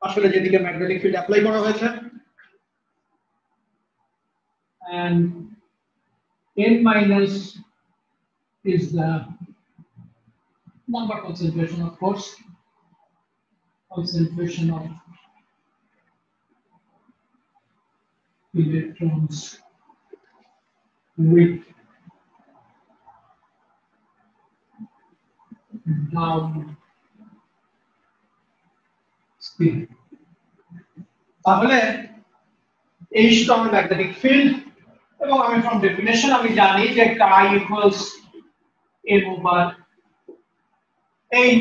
আসলে যেদিকে ম্যাগনেটিক ফিল্ড অ্যাপ্লাই করা হয়েছে, and n minus is the number concentration, of course, concentration of electrons with down spin. তাহলে H তো আমার ম্যাগনেটিক ফিল্ড, এবং আমি ফ্রম ডেফিনেশন আমি জানি যে chi equals m over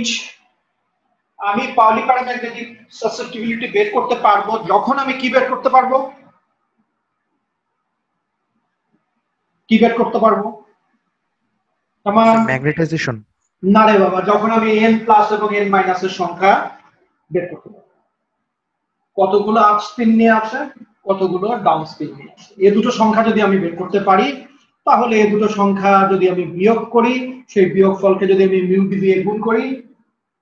h। আমি পাউলি প্যারাম্যাগনেটিক সাসেপ্টিবিলিটি বের করতে পারবো যখন আমি কি বের করতে পারবো, আমার ম্যাগনেটাইজেশন না রে বাবা, যখন আমি n প্লাস এবং n মাইনাস এর সংখ্যা বের করতে পারবো। কতগুলো আপ স্পিন নিয়ে আছে, কতগুলো ডাউন স্পিন নিয়ে আছে, এই দুটো সংখ্যা যদি আমি বের করতে পারি, তাহলে এই দুটো সংখ্যা যদি আমি বিয়োগ করি, সেই বিয়োগফলকে যদি আমি মিউ বি দিয়ে গুণ করি,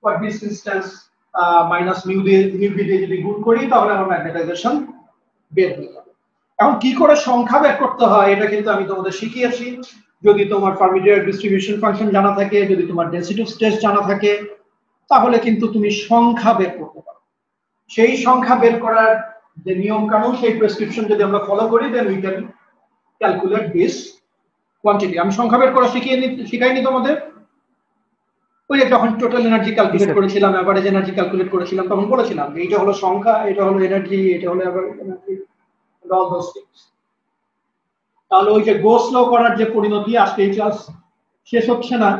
for this instance minus mu B দিয়ে যদি গুণ করি, তাহলে আমার ম্যাগনেটাইজেশন বের হয়ে যাবে। এখন কি করে সংখ্যা বের করতে হয় এটা কিন্তু আমি তোমাদের শিখিয়েছি। যদি তোমার পারমিটিভ ডিস্ট্রিবিউশন ফাংশন জানা থাকে, যদি তোমার ডেনসিটি অফ স্টেটস জানা থাকে, তাহলে কিন্তু তুমি সংখ্যা বের করতে পারো। সেই সংখ্যা বের করার যে নিয়ম কানুন, সেই প্রেসক্রিপশন যদি আমরা ফলো করি, then we can calculate this quantity. আমি সংখ্যা বের করা শিখাইনি তোমাদের? ওই যে যখন টোটাল এনার্জি ক্যালকুলেট করেছিলাম, অ্যাভারেজ এনার্জি ক্যালকুলেট করেছিলাম, তখন বলেছিলাম যে এটা হলো সংখ্যা, এটা হলো এনার্জি, এটা হলো average energy, all those things. তাহলে ওই যে গো স্লো করার যে পরিণতি, আজকে এই ক্লাস শেষ হচ্ছে না,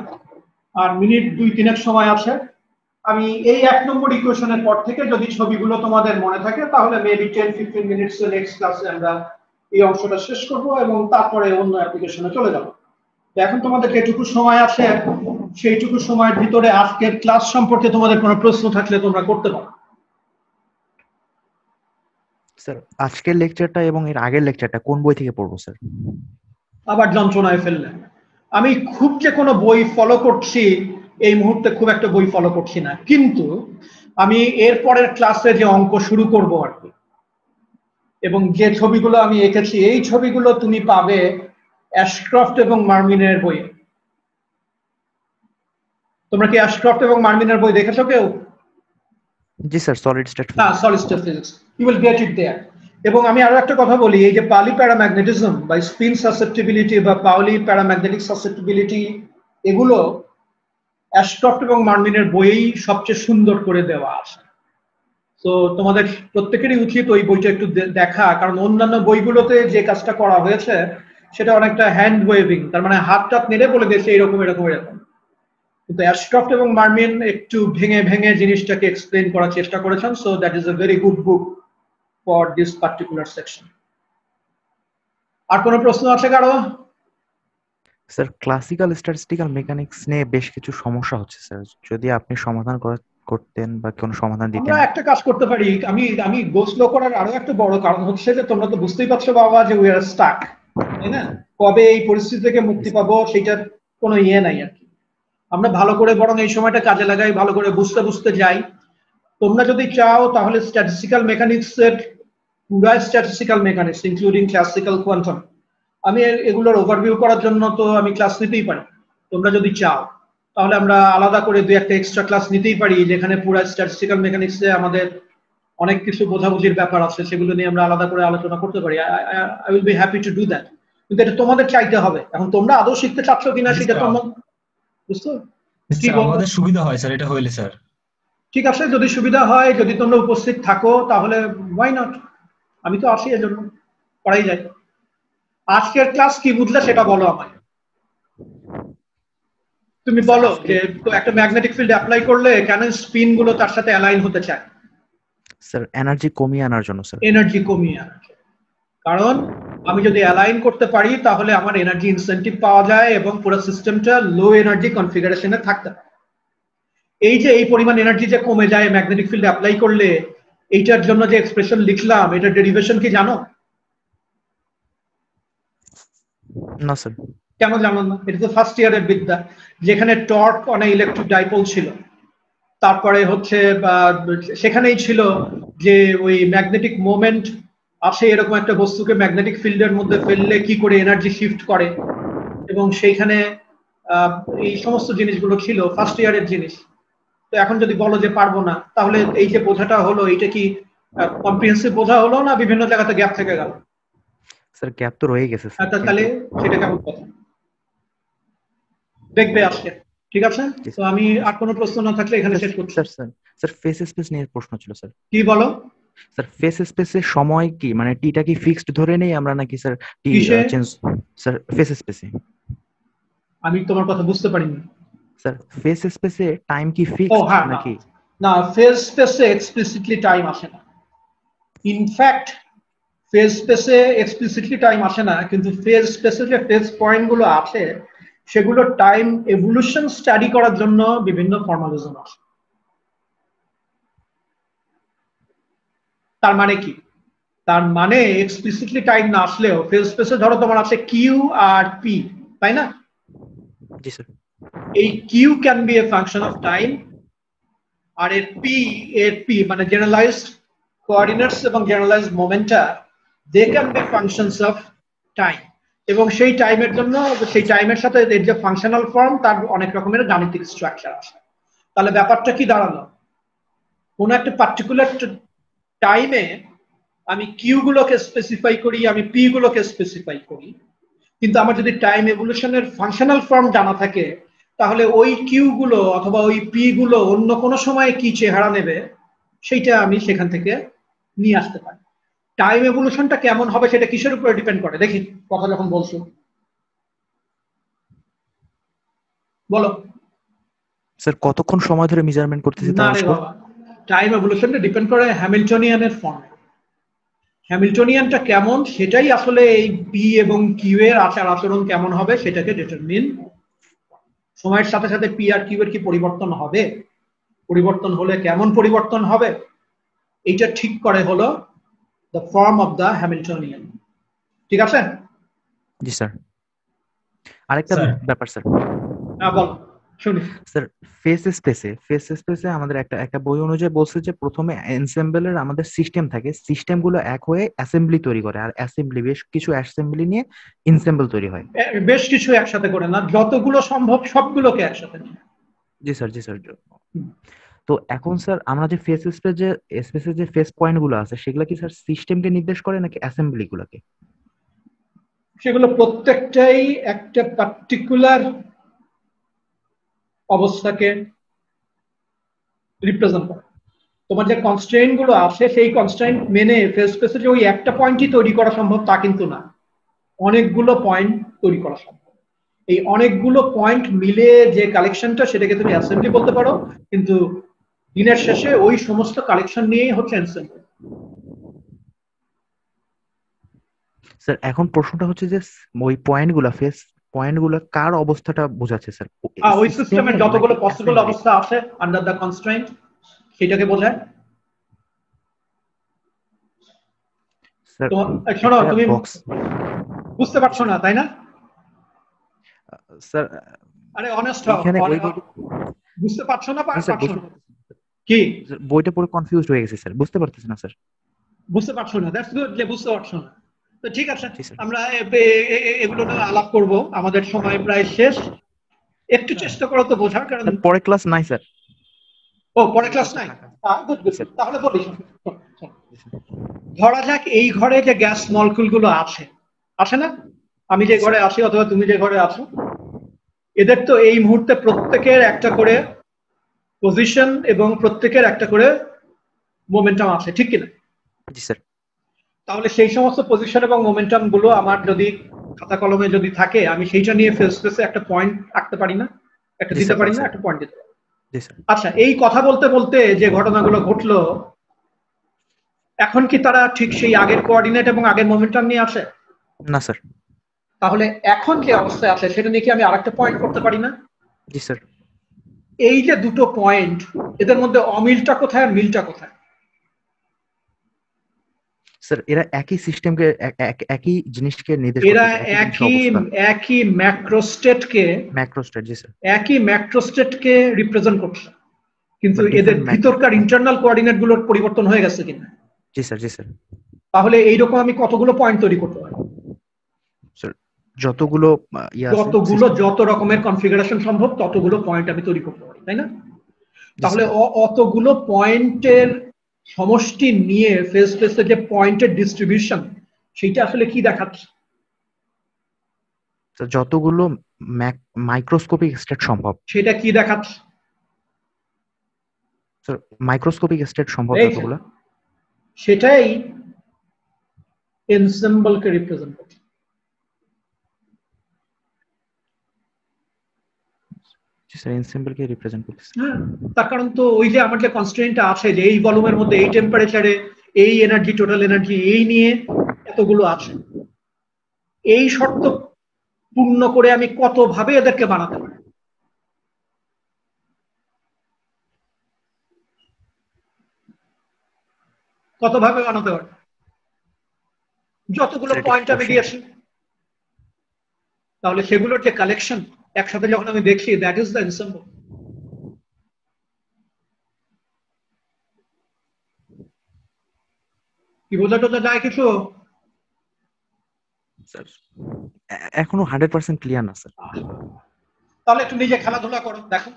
আর মিনিট 2-3 সময় আছে। আমি এই 1 নম্বর ইকুয়েশনের পর থেকে যদি ছবিগুলো তোমাদের মনে থাকে, তাহলে মেবি 10-15 মিনিটস নেক্সট ক্লাসে আমরা এই অংশটা শেষ করব এবং তারপরে অন্য অ্যাপ্লিকেশনে চলে যাব। তো এখন তোমাদের যেটুকু সময় আছে, সেইটুকু সময়ের ভিতরে আজকের ক্লাস সম্পর্কে তোমাদের কোনো প্রশ্ন থাকলে তোমরা করতে পারো। স্যার আজকের লেকচারটা এবং এর আগের লেকচারটা কোন বই থেকে পড়বো স্যার? আবার যন্ত্রণায় ফেললেন। আমি খুব যে কোনো বই ফলো করছি এই মুহূর্তে, খুব একটা বই ফলো করছি না, কিন্তু আমি এর পরের ক্লাসে যে অঙ্ক শুরু করব আর কি, এবং যে ছবিগুলো আমি এঁকেছি, এই ছবিগুলো তুমি পাবে অ্যাশক্রফট এবং মার্মিনের বইয়ে। তোমরা কি অ্যাশক্রফট এবং মার্মিনের বই দেখেছো কেউ? জি স্যার, সলিড স্টেট। হ্যাঁ, solid state physics, you will get it there. এবং আমি আরো একটা কথা বলি, এই যে পাউলি প্যারাম্যাগনেটিজম বা স্পিন সাসেপ্টিবিলিটি বা পাউলি প্যারাম্যাগনেটিক সাসেপ্টিবিলিটি, এগুলো অ্যাশক্রফট এবং মার্মিনের বইয়েই সবচেয়ে সুন্দর করে দেওয়া আছে। তো তোমাদের প্রত্যেকেরই উচিত ওই বইটা একটু দেখা, কারণ অন্যান্য বইগুলোতে যে কাজটা করা হয়েছে সেটা অনেকটা হ্যান্ড ওয়েভিং, তার মানে হাত নেড়ে বলে দিয়েছে এরকম এরকম এরকম, কিন্তু অ্যাশক্রফট এবং মার্মিন একটু ভেঙে ভেঙে জিনিসটাকে এক্সপ্লেন করার চেষ্টা করেছেন। So that is a very good book for this particular section. আর কোনো প্রশ্ন আছে কারো? স্যার ক্লাসিক্যাল স্ট্যাটিস্টিক্যাল মেকানিক্স নিয়ে বেশ কিছু সমস্যা হচ্ছে স্যার, যদি আপনি সমাধান করতেন বা কোনো সমাধান দিতেন। আমরা একটা কাজ করতে পারি, আমি গো স্লো করার আরো একটা বড় কারণ হচ্ছে যে তোমরা তো বুঝতেই পারছো বাবা যে উই আর স্টাক, তাই না? কবে এই পরিস্থিতি থেকে মুক্তি পাবো সেটার কোনো ইয়ে নাই আর কি। আমরা ভালো করে বরং এই সময়টা কাজে লাগাই, ভালো করে বুঝতে যাই। তোমরা যদি চাও তাহলে স্ট্যাটিস্টিক্যাল মেকানিক্স এর পুরো statistical mechanics including classical quantum, আমি এগুলোর ওভারভিউ করার জন্য তো আমি ক্লাস নিতেই পারি। তোমরা যদি চাও তাহলে আমরা আলাদা করে 2-1 এক্সট্রা ক্লাস নিতেই পারি, যেখানে পুরো স্ট্যাটিস্টিক্যাল মেকানিক্সে আমাদের অনেক কিছু বোঝাবুঝির ব্যাপার আছে, সেগুলো নিয়ে আমরা আলাদা করে আলোচনা করতে পারি। I will be happy to do that, কিন্তু এটা তোমাদের চাইতে হবে। এখন তোমরা আদৌ শিখতে চাচ্ছ কিনা জি সেটা স্যার, তোমরা বুঝছো কি স্যার বলবো। আমাদের সুবিধা হয় স্যার এটা হইলে স্যার। ঠিক আছে, যদি সুবিধা হয়, যদি তোমরা উপস্থিত থাকো, তাহলে ওয়াই নট, আমি তো আছি এজন্য, করাই যায়। আজকের ক্লাস কি বুঝলে সেটা বলো আমায়। তুমি বলো যে তো একটা ম্যাগনেটিক ফিল্ড অ্যাপ্লাই করলে কেন স্পিন গুলো তার সাথে অ্যালাইন হতে চায়? স্যার এনার্জি কমিয়ে আনার জন্য স্যার। এনার্জি কমিয়ে আনার জন্য। কারণ আমি যদি অ্যালাইন করতে পারি তাহলে আমার এনার্জি ইনসেন্টিভ পাওয়া যায় এবং পুরো সিস্টেমটা লো এনার্জি কনফিগারেশনে থাকতে পারে। এই যে এই পরিমাণ এনার্জি যে কমে যায় ম্যাগনেটিক ফিল্ড অ্যাপ্লাই করলে, এইটার জন্য যে এক্সপ্রেশন লিখলাম, এটার ডেরিভেশন কি জানো? না স্যার। কেন জানো না? এটা তো ফার্স্ট ইয়ারের বিদ্যা, যেখানে torque on a electric dipole ছিল, তারপরে হচ্ছে সেখানেই ছিল যে ওই ম্যাগনেটিক মোমেন্ট আছে, এরকম একটা বস্তুকে ম্যাগনেটিক ফিল্ডের মধ্যে ফেললে কি করে এনার্জি শিফট করে, এবং সেইখানে এই সমস্ত জিনিসগুলো ছিল ফার্স্ট ইয়ারের জিনিস। তো এখন যদি বলো যে পারবো না, তাহলে এই যে বোঝাটা হলো, এটা কি কম্প্রিহেন্সিভ বোঝা হলো না বিভিন্ন জায়গাতে গ্যাপ থেকে গেল? স্যার গ্যাপ তো রয়ে গেছে স্যার। তাহলে সেটা কেমন কথা দেখবে আজকে, ঠিক আছে? তো আমি আর কোনো প্রশ্ন না থাকলে এখানে শেষ করছি। Sir sir sir face space নিয়ে প্রশ্ন ছিল স্যার। কি বলো স্যার? ফেস স্পেসের সময় কি, মানে টিটা কি ফিক্সড ধরে নেই আমরা নাকি স্যার টি চেঞ্জ? স্যার ফেস স্পেসে আমি তোমার কথা বুঝতে পারিনি। স্যার ফেস স্পেসে টাইম কি ফিক্সড নাকি? না, ফেজ স্পেসে এক্সপ্লিসিটলি টাইম আসে না। ইনফ্যাক্ট ফেজ স্পেসে এক্সপ্লিসিটলি টাইম আসে না, কিন্তু ফেজ স্পেসে যে ফেজ পয়েন্ট গুলো আছে সেগুলো টাইম এভলিউশন স্টাডি করার জন্য বিভিন্ন ফর্মালিজম আছে। তার মানে কি? তার মানে এক্সপ্লিসিটলি টাইম না আসলেও ফেজ স্পেসে ধরো তোমার আছে কিউ আর পি, তাই না? জি স্যার। এই Q can be a function of time, আর এর পি মানে জেনারেলাইজড কোঅর্ডিনেটস এবং generalised momenta, they can be functions of time. এবং সেই টাইমের জন্য, সেই টাইমের সাথে এর যে ফাংশনাল ফর্ম, তার অনেক রকমের গাণিতিক স্ট্রাকচার আছে। তাহলে ব্যাপারটা কি দাঁড়ালো? কোন একটা পার্টিকুলার টাইমে আমি কিউ গুলোকে স্পেসিফাই করি, আমি পি গুলোকে স্পেসিফাই করি, কিন্তু আমার যদি টাইম এভলিউশনের ফাংশনাল ফর্ম জানা থাকে, তাহলে ওই কিউ গুলো অথবা ওই পি গুলো অন্য কোনো সময় কি চেহারা নেবে সেইটা আমি সেখান থেকে নিয়ে আসতে পারি। টাইম এভলিউশনটা কেমন হবে সেটা কিসের উপরে ডিপেন্ড করে দেখি, কথা যখন বলছো বলো। স্যার কতক্ষণ সময় ধরে মেজারমেন্ট করতেছি না তা রে আসবো? বাবা, টাইম এভলিউশনটা ডিপেন্ড করে হ্যামিল্টনিয়ানের ফর্মে। হ্যামিল্টনিয়ানটা কেমন সেটাই আসলে এই পি এবং কিউ এর আচার আচরণ কেমন হবে সেটাকে ডিটারমিন। সময়ের সাথে সাথে পি আর কিউ এর কি পরিবর্তন হবে, পরিবর্তন হলে কেমন পরিবর্তন হবে, এইটা ঠিক করে হলো the form of the Hamiltonian. ঠিক আছে? জি স্যার। আরেকটা ব্যাপার স্যার। হ্যাঁ বল শুনি। স্যার ফেস স্পেসে আমাদের একটা বই অনুযায়ী বলছে যে প্রথমে এনসেম্বলের আমাদের সিস্টেম থাকে, সিস্টেমগুলো এক হয়ে অ্যাসেম্বলি তৈরি করে, আর অ্যাসেম্বলি বেশ কিছু অ্যাসেম্বলি নিয়ে এনসেম্বল তৈরি হয়। বেশ কিছু একসাথে করে না, যতগুলো সম্ভব সবগুলোকে একসাথে নিয়ে। জি স্যার জি স্যার। তো এখন স্যার আমরা যে ফেস স্পেসের যে ফেস পয়েন্ট গুলো আছে সেগুলো কি স্যার সিস্টেমকে নির্দেশ করে নাকি অ্যাসেম্বলি গুলোকে? সেগুলো প্রত্যেকটাই একটা পার্টিকুলার অবস্থাকে রিপ্রেজেন্ট করে। তোমার যে কনস্ট্রেইন্ট গুলো আছে সেই কনস্ট্রেইন্ট মেনে ফেজ স্পেসে যে ওই একটা পয়েন্টই তৈরি করা সম্ভব তা কিন্তু না, অনেকগুলো পয়েন্ট তৈরি করা সম্ভব। এই অনেকগুলো পয়েন্ট মিলে যে কালেকশনটা সেটাকে তুমি অ্যাসেম্বলি বলতে পারো, কিন্তু দিনের শেষে ওই সমস্ত কালেকশন নিয়েই হচ্ছে অ্যাসেম্বলি। স্যার এখন প্রশ্নটা হচ্ছে যে ওই পয়েন্টগুলো ফেস পয়েন্টগুলো কার অবস্থাটা বোঝাচ্ছে স্যার? ওই সিস্টেমের যতগুলো পসিবল অবস্থা আছে আন্ডার দ্য কনস্ট্রেইন্ট সেটাকে বোঝায়। তো শোনো, তুমি বুঝতে পারছো না তাই না স্যার? আরে অনেস্ট হও, বুঝতে পারছো না? কি বইটা পুরো কনফিউজড হয়ে গেছে স্যার, বুঝতে পারতেছি না স্যার। বুঝতে পারছো না? দ্যাটস গুড যে বুঝতে পারছো না। তো ঠিক আছে, আমরা এগুলো নিয়ে আলাপ করব, আমাদের সময় প্রায় শেষ। একটু চেষ্টা করো তো বোঝার, কারণ পরে ক্লাস নাই স্যার। ও পরে ক্লাস নাই, তাহলে বলি। ধরা যাক এই ঘরে যে গ্যাস মলিকিউল গুলো আছে না, আমি যে ঘরে আছি অথবা তুমি যে ঘরে আছো, এদের তো এই মুহূর্তে প্রত্যেকের একটা করে পজিশন এবং প্রত্যেকের একটা করে মোমেন্টাম আছে, ঠিক কিনা? জি স্যার। তাহলে সেই সমস্ত পজিশন এবং মোমেন্টাম গুলো আমার যদি খাতা কলমে যদি থাকে, আমি সেইটা নিয়ে ফেস স্পেসে একটা পয়েন্ট আঁকতে পারি না, একটা জি দিতে স্যার, পারি জি না, স্যার। একটা পয়েন্ট দিতে পারি। জি স্যার। আচ্ছা, এই কথা বলতে বলতে যে ঘটনাগুলো ঘটলো, এখন কি তারা ঠিক সেই আগের কোঅর্ডিনেট এবং আগের মোমেন্টাম নিয়ে আসে? না স্যার। তাহলে এখন যে অবস্থায় আছে সেটা নিয়ে কি আমি আরেকটা পয়েন্ট করতে পারি না? জি স্যার। এই যে দুটো পয়েন্ট, এদের মধ্যে অমিলটা কোথায় আর মিলটা কোথায়? স্যার এরা একই সিস্টেমকে একই জিনিসকে নির্দেশ এরা করতেছে, একই জিনিসের অবস্থা। একই ম্যাক্রোস্টেটকে ম্যাক্রোস্টেট। জি স্যার। একই ম্যাক্রোস্টেটকে রিপ্রেজেন্ট করছে, কিন্তু But এদের different ভিতরকার ইন্টারনাল কোঅর্ডিনেট গুলোর পরিবর্তন হয়ে গেছে কিনা? জি স্যার। জি স্যার। তাহলে এইরকম আমি কতগুলো পয়েন্ট তৈরি করতে পারি? স্যার যতগুলো যত রকমের কনফিগারেশন সম্ভব ততগুলো পয়েন্ট আমি তৈরি করতে পারি, তাই না? তাহলে অতগুলো পয়েন্টের সমষ্টি নিয়ে ফেস স্পেসে যে পয়েন্টের ডিস্ট্রিবিউশন, সেটা আসলে কি দেখাচ্ছে? যতগুলো মাইক্রোস্কোপিক স্টেট সম্ভব। সেটা কি দেখাচ্ছে? স্যার মাইক্রোস্কোপিক স্টেট সম্ভব যতগুলো, সেটাই এনসেম্বলকে রিপ্রেজেন্ট করছে। এনসেম্বলকে রিপ্রেজেন্ট করতেছে। হ্যাঁ, তার কারণ তো ওই যে আমার যে কনস্ট্রেন্টটা আছে যে এই ভলিউমের মধ্যে এই টেম্পারেচারে এই এনার্জি, টোটাল এনার্জি এই নিয়ে এতগুলো আছে, এই শর্ত পূর্ণ করে আমি কত ভাবে এদেরকে বানাতে পারি? কত ভাবে বানাতে পারি? যতগুলো পয়েন্ট আমি দিয়েছি, তাহলে সেগুলোর যে কালেকশন একসাথে যখন আমি দেখি, দ্যাট ইজ দ্য এনসেম্বল। কি বোঝা টোঝা যায় কিছু? এখনো 100% ক্লিয়ার না স্যার। তাহলে একটু নিজে খেলাধুলা করো, দেখো,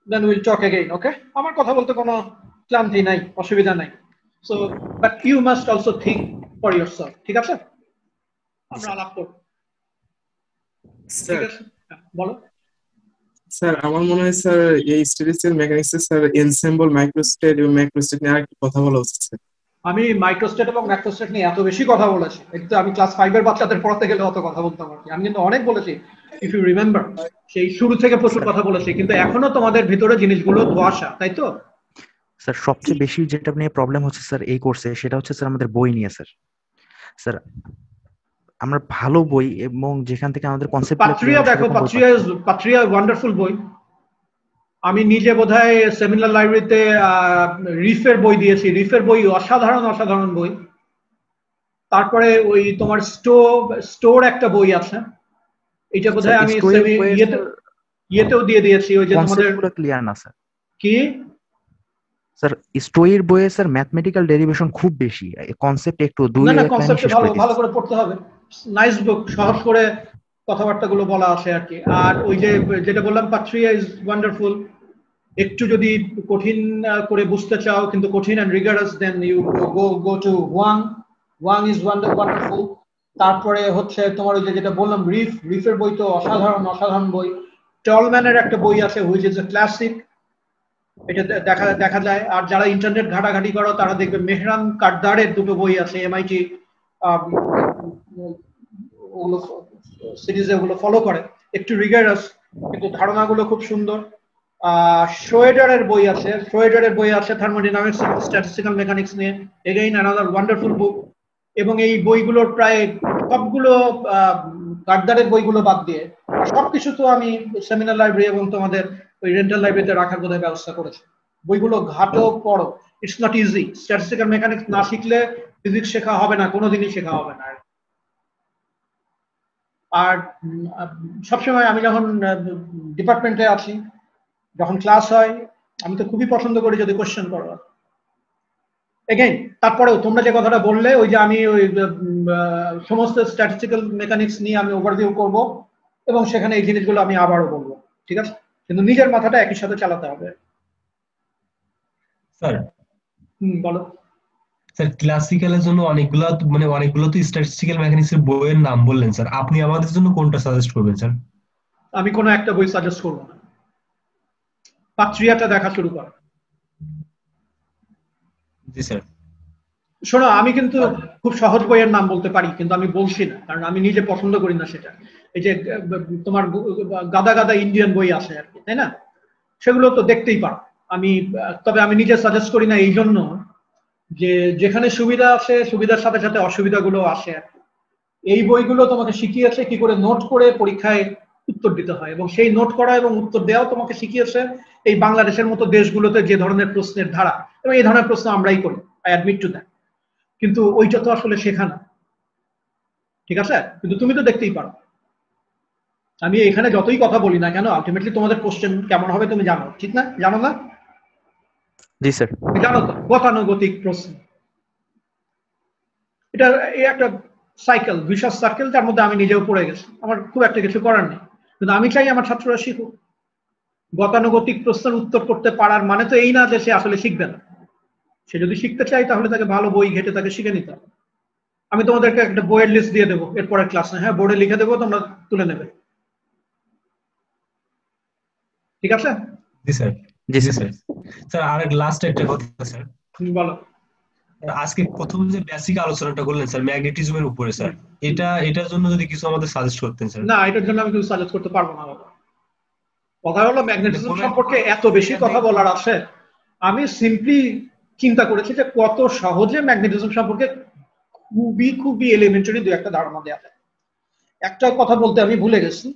দেন উইল টক अगेन। ওকে, আমার কথা বলতে কোনো ক্লান্তি নাই, অসুবিধা নাই। So but you must also think for yourself, ঠিক আছে? আমরা আলাপ করব। ঠিক আছে, বলো। স্যার আমার মনে হয় স্যার এই স্ট্যাটিস্টিক্যাল মেকানিক্সে স্যার এনসেম্বল, মাইক্রোস্টেট এবং ম্যাক্রোস্টেট নিয়ে আরেকটু কথা বলা উচিত স্যার। আমি মাইক্রোস্টেট এবং ম্যাক্রোস্টেট নিয়ে এত বেশি কথা বলেছি, কিন্তু আমি ক্লাস 5 এর বাচ্চাদের পড়াতে গেলে অত কথা বলতাম আর কি। আমি কিন্তু অনেক বলেছি, ইফ ইউ রিমেম্বার, সেই শুরু থেকে প্রচুর কথা বলেছি, কিন্তু এখনো তোমাদের ভিতরে জিনিসগুলো ধোঁয়াশা, তাই তো? স্যার সবচেয়ে বেশি যেটা নিয়ে প্রবলেম হচ্ছে স্যার এই কোর্সে, সেটা হচ্ছে স্যার আমাদের বই নিয়ে স্যার। স্যার আমরা ভালো বই এবং যেখান থেকে আমাদের কনসেপ্ট, পাত্রিয়া দেখো, পাত্রিয়া ওয়ান্ডারফুল বই। আমি নিজে বোধহয় সেমিনার লাইব্রেরিতে রিফের বই দিয়েছি, রিফের বই অসাধারণ বই। তারপরে ওই তোমার স্টোর একটা বই আছে, এটা বোধহয় আমি ইয়েতেও দিয়ে দিয়েছি, ওই যে তোমাদের ক্লিয়ার না স্যার। কি স্যার স্টোয়ের বইয়ে স্যার ম্যাথমেটিক্যাল ডেরিভেশন খুব বেশি, কনসেপ্ট একটু না কনসেপ্ট ভালো করে পড়তে হবে। নাইস বুক, সহজ করে কথাবার্তাগুলো বলা আছে আর কি। আর ওই যে যেটা বললাম, পাত্রিয়া ইজ ওয়ান্ডারফুল। একটু যদি কঠিন করে বুঝতে চাও, কিন্তু কঠিন and rigorous, then you go to Wang is wonderful. তারপরে হচ্ছে তোমার ওই যে যেটা বললাম, রিফের বই তো অসাধারণ বই। টলম্যানের একটা বই আছে হুইচ ইজ এ ক্লাসিক, এটা দেখা যায়। আর যারা ইন্টারনেট ঘাটাঘাটি করো তারা দেখবে মেহরান কাটদারের দুটো বই আছে, এমআইটি ওগুলো সিরিজে ওগুলো ফলো করে, একটু রিগারাস কিন্তু ধারণাগুলো খুব সুন্দর। শোয়েডারের বই আছে থার্মোডাইনামিক্স এবং স্ট্যাটিস্টিক্যাল মেকানিক্স নিয়ে, এগেইন অ্যানাদার ওয়ান্ডারফুল বুক। এবং এই বইগুলোর প্রায় সবগুলো কাটদারের বইগুলো বাদ দিয়ে আর সবকিছু তো আমি সেমিনার লাইব্রেরি এবং তোমাদের ওই রেন্টাল লাইব্রেরিতে রাখার বোধহয় ব্যবস্থা করেছি। বইগুলো ঘাটো, পড়ো, it's not easy. Statistical mechanics না শিখলে ফিজিক্স শেখা হবে না, কোনোদিনই শেখা হবে না। আর সবসময় আমি যখন ডিপার্টমেন্টে আছি, যখন ক্লাস হয়, আমি তো খুবই পছন্দ করি যদি কোশ্চেন করো। এগেইন তারপরেও তোমরা যে কথাটা বললে, ওই যে আমি ওই সমস্ত স্ট্যাটিস্টিক্যাল মেকানিক্স নিয়ে আমি ওভারভিউ করব এবং সেখানে এই জিনিসগুলো আমি আবারও বলবো, ঠিক আছে? কিন্তু নিজের মাথাটা একই সাথে চালাতে হবে। স্যার বলো। স্যার ক্লাসিক্যালের জন্য অনেকগুলো তো স্ট্যাটিস্টিক্যাল মেকানিক্সের বইয়ের নাম বললেন স্যার, আপনি আমাদের জন্য কোনটা সাজেস্ট করবেন স্যার? আমি কোনো একটা বই সাজেস্ট করবো না, পাত্রিয়াটা দেখা শুরু করো। জি স্যার। শোনো, আমি কিন্তু খুব সহজ বইয়ের নাম বলতে পারি, কিন্তু আমি বলছি না, কারণ আমি নিজে পছন্দ করি না সেটা। এই যে তোমার গাদা গাদা ইন্ডিয়ান বই আছে আর কি, তাই না, সেগুলো তো দেখতেই পারো। তবে আমি নিজে সাজেস্ট করি না এই জন্য যে যেখানে সুবিধা আছে সুবিধার সাথে সাথে অসুবিধাগুলো আসে আর কি। এই বইগুলো তোমাকে শিখিয়েছে কি করে নোট করে পরীক্ষায় উত্তর দিতে হয়, এবং সেই নোট করা এবং উত্তর দেওয়াও তোমাকে শিখিয়েছে এই বাংলাদেশের মতো দেশগুলোতে যে ধরনের প্রশ্নের ধারা, এবং এই ধরনের প্রশ্ন আমরাই করি, আই অ্যাডমিট টু দ্যাট। কিন্তু ওইটা তো আসলে শেখা না, ঠিক আছে? কিন্তু তুমি তো দেখতেই পারো। আমি এখানে যতই কথা বলি না কেন, আলটিমেটলি তোমাদের কোশ্চেন কেমন হবে তুমি জানো, ঠিক না? জানো না? জি স্যার। জানো তো, গতানুগতিক প্রশ্ন। এটা এই একটা সাইকেল, ভিশাস সার্কেল, যার মধ্যে আমি নিজেও পড়ে গেছি। আমার খুব একটা কিছু করার নেই, কিন্তু আমি চাই আমার ছাত্ররা শিখুক। গতানুগতিক প্রশ্নের উত্তর করতে পারার মানে তো এই না যে সে আসলে শিখবে না। সে যদি শিখতে চায় তাহলে তাকে ভালো বই ঘেটে তাকে শিখে নিতে হবে। আমি তোমাদেরকে একটা বইয়ের লিস্ট দিয়ে দেবো এরপরের ক্লাসে, হ্যাঁ, বোর্ডে লিখে দেবো, তোমরা তুলে নেবে, ঠিক আছে? জি স্যার। জি জি স্যার। স্যার। স্যার আর লাস্ট একটা কথা স্যার, তুমি বলো। আজকে প্রথম যে বেসিক আলোচনাটা করলেন স্যার ম্যাগনেটিজমের উপরে স্যার, এটার জন্য যদি কিছু আমাদের সাজেস্ট করতেন স্যার। না, এটার জন্য আমি কিছু সাজেস্ট করতে পারবো না বাবা। কথা হলো ম্যাগনেটিজম কোনো সম্পর্কে এত বেশি কথা বলার আছে, আমি সিম্পলি চিন্তা করেছি যে কত সহজে ম্যাগনেটিজম সম্পর্কে খুবই খুবই এলিমেন্টারি দু একটা ধারণা দেওয়া যায়। একটা কথা বলতে আমি ভুলে গেছি,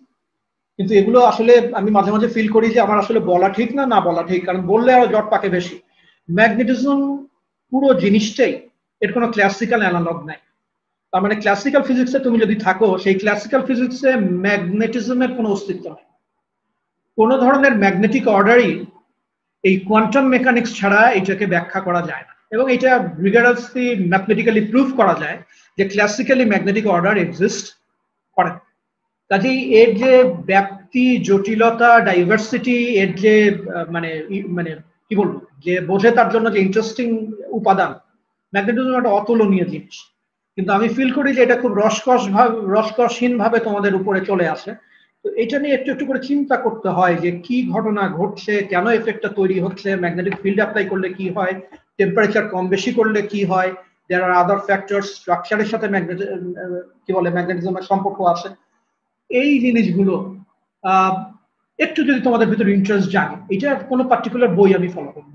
কিন্তু এগুলো আসলে আমি মাঝে মাঝে ফিল করি যে আমার আসলে বলা ঠিক না, না বলা ঠিক, কারণ বললে আরো জট পাকে বেশি। ম্যাগনেটিজম পুরো জিনিসটাই এর কোনো ক্লাসিক্যাল অ্যানালগ নাই। তার মানে ক্লাসিক্যাল ফিজিক্সে তুমি যদি থাকো, সেই ক্লাসিক্যাল ফিজিক্সে ম্যাগনেটিজমের কোনো অস্তিত্ব নেই। কোনো ধরনের ম্যাগনেটিক অর্ডারই এই কোয়ান্টাম মেকানিক্স ছাড়া এটাকে ব্যাখ্যা করা যায় না, এবং এটা রিগারাসলি ম্যাথমেটিক্যালি প্রুফ করা যায় যে ক্লাসিক্যালি ম্যাগনেটিক অর্ডার এক্সিস্ট করে। কাজেই এর যে ব্যাপ্তি, জটিলতা, ডাইভার্সিটি, এর যে মানে মানে কি বলবো, যে বোঝে তার জন্য যে ইন্টারেস্টিং উপাদান, ম্যাগনেটিজম একটা অতুলনীয় জিনিস। কিন্তু আমি ফিল করি যে এটা খুব রসকসহীন ভাবে তোমাদের উপরে চলে আসে। তো এটা নিয়ে একটু একটু করে চিন্তা করতে হয় যে কি ঘটনা ঘটছে, কেন এফেক্টটা তৈরি হচ্ছে, ম্যাগনেটিক ফিল্ড অ্যাপ্লাই করলে কি হয়, টেম্পারেচার কম বেশি করলে কি হয়, দেয়ার আর আদার ফ্যাক্টরস, স্ট্রাকচারের সাথে ম্যাগনেটিজমের সম্পর্ক আছে। এই জিনিসগুলো একটু যদি তোমাদের ভিতরে ইন্টারেস্ট জাগে, এটা কোনো পার্টিকুলার বই আমি ফলো করি।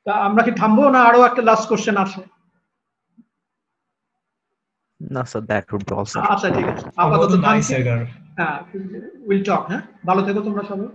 তা আমরা কি থামবো, না আরো একটা লাস্ট কোশ্চেন আছে? না sir, that would be all sir. আচ্ছা, ঠিক আছে, আপাতত নাই থামছি। স্যার। হ্যাঁ, উইল টক। হ্যাঁ, ভালো থেকো তোমরা সবাই।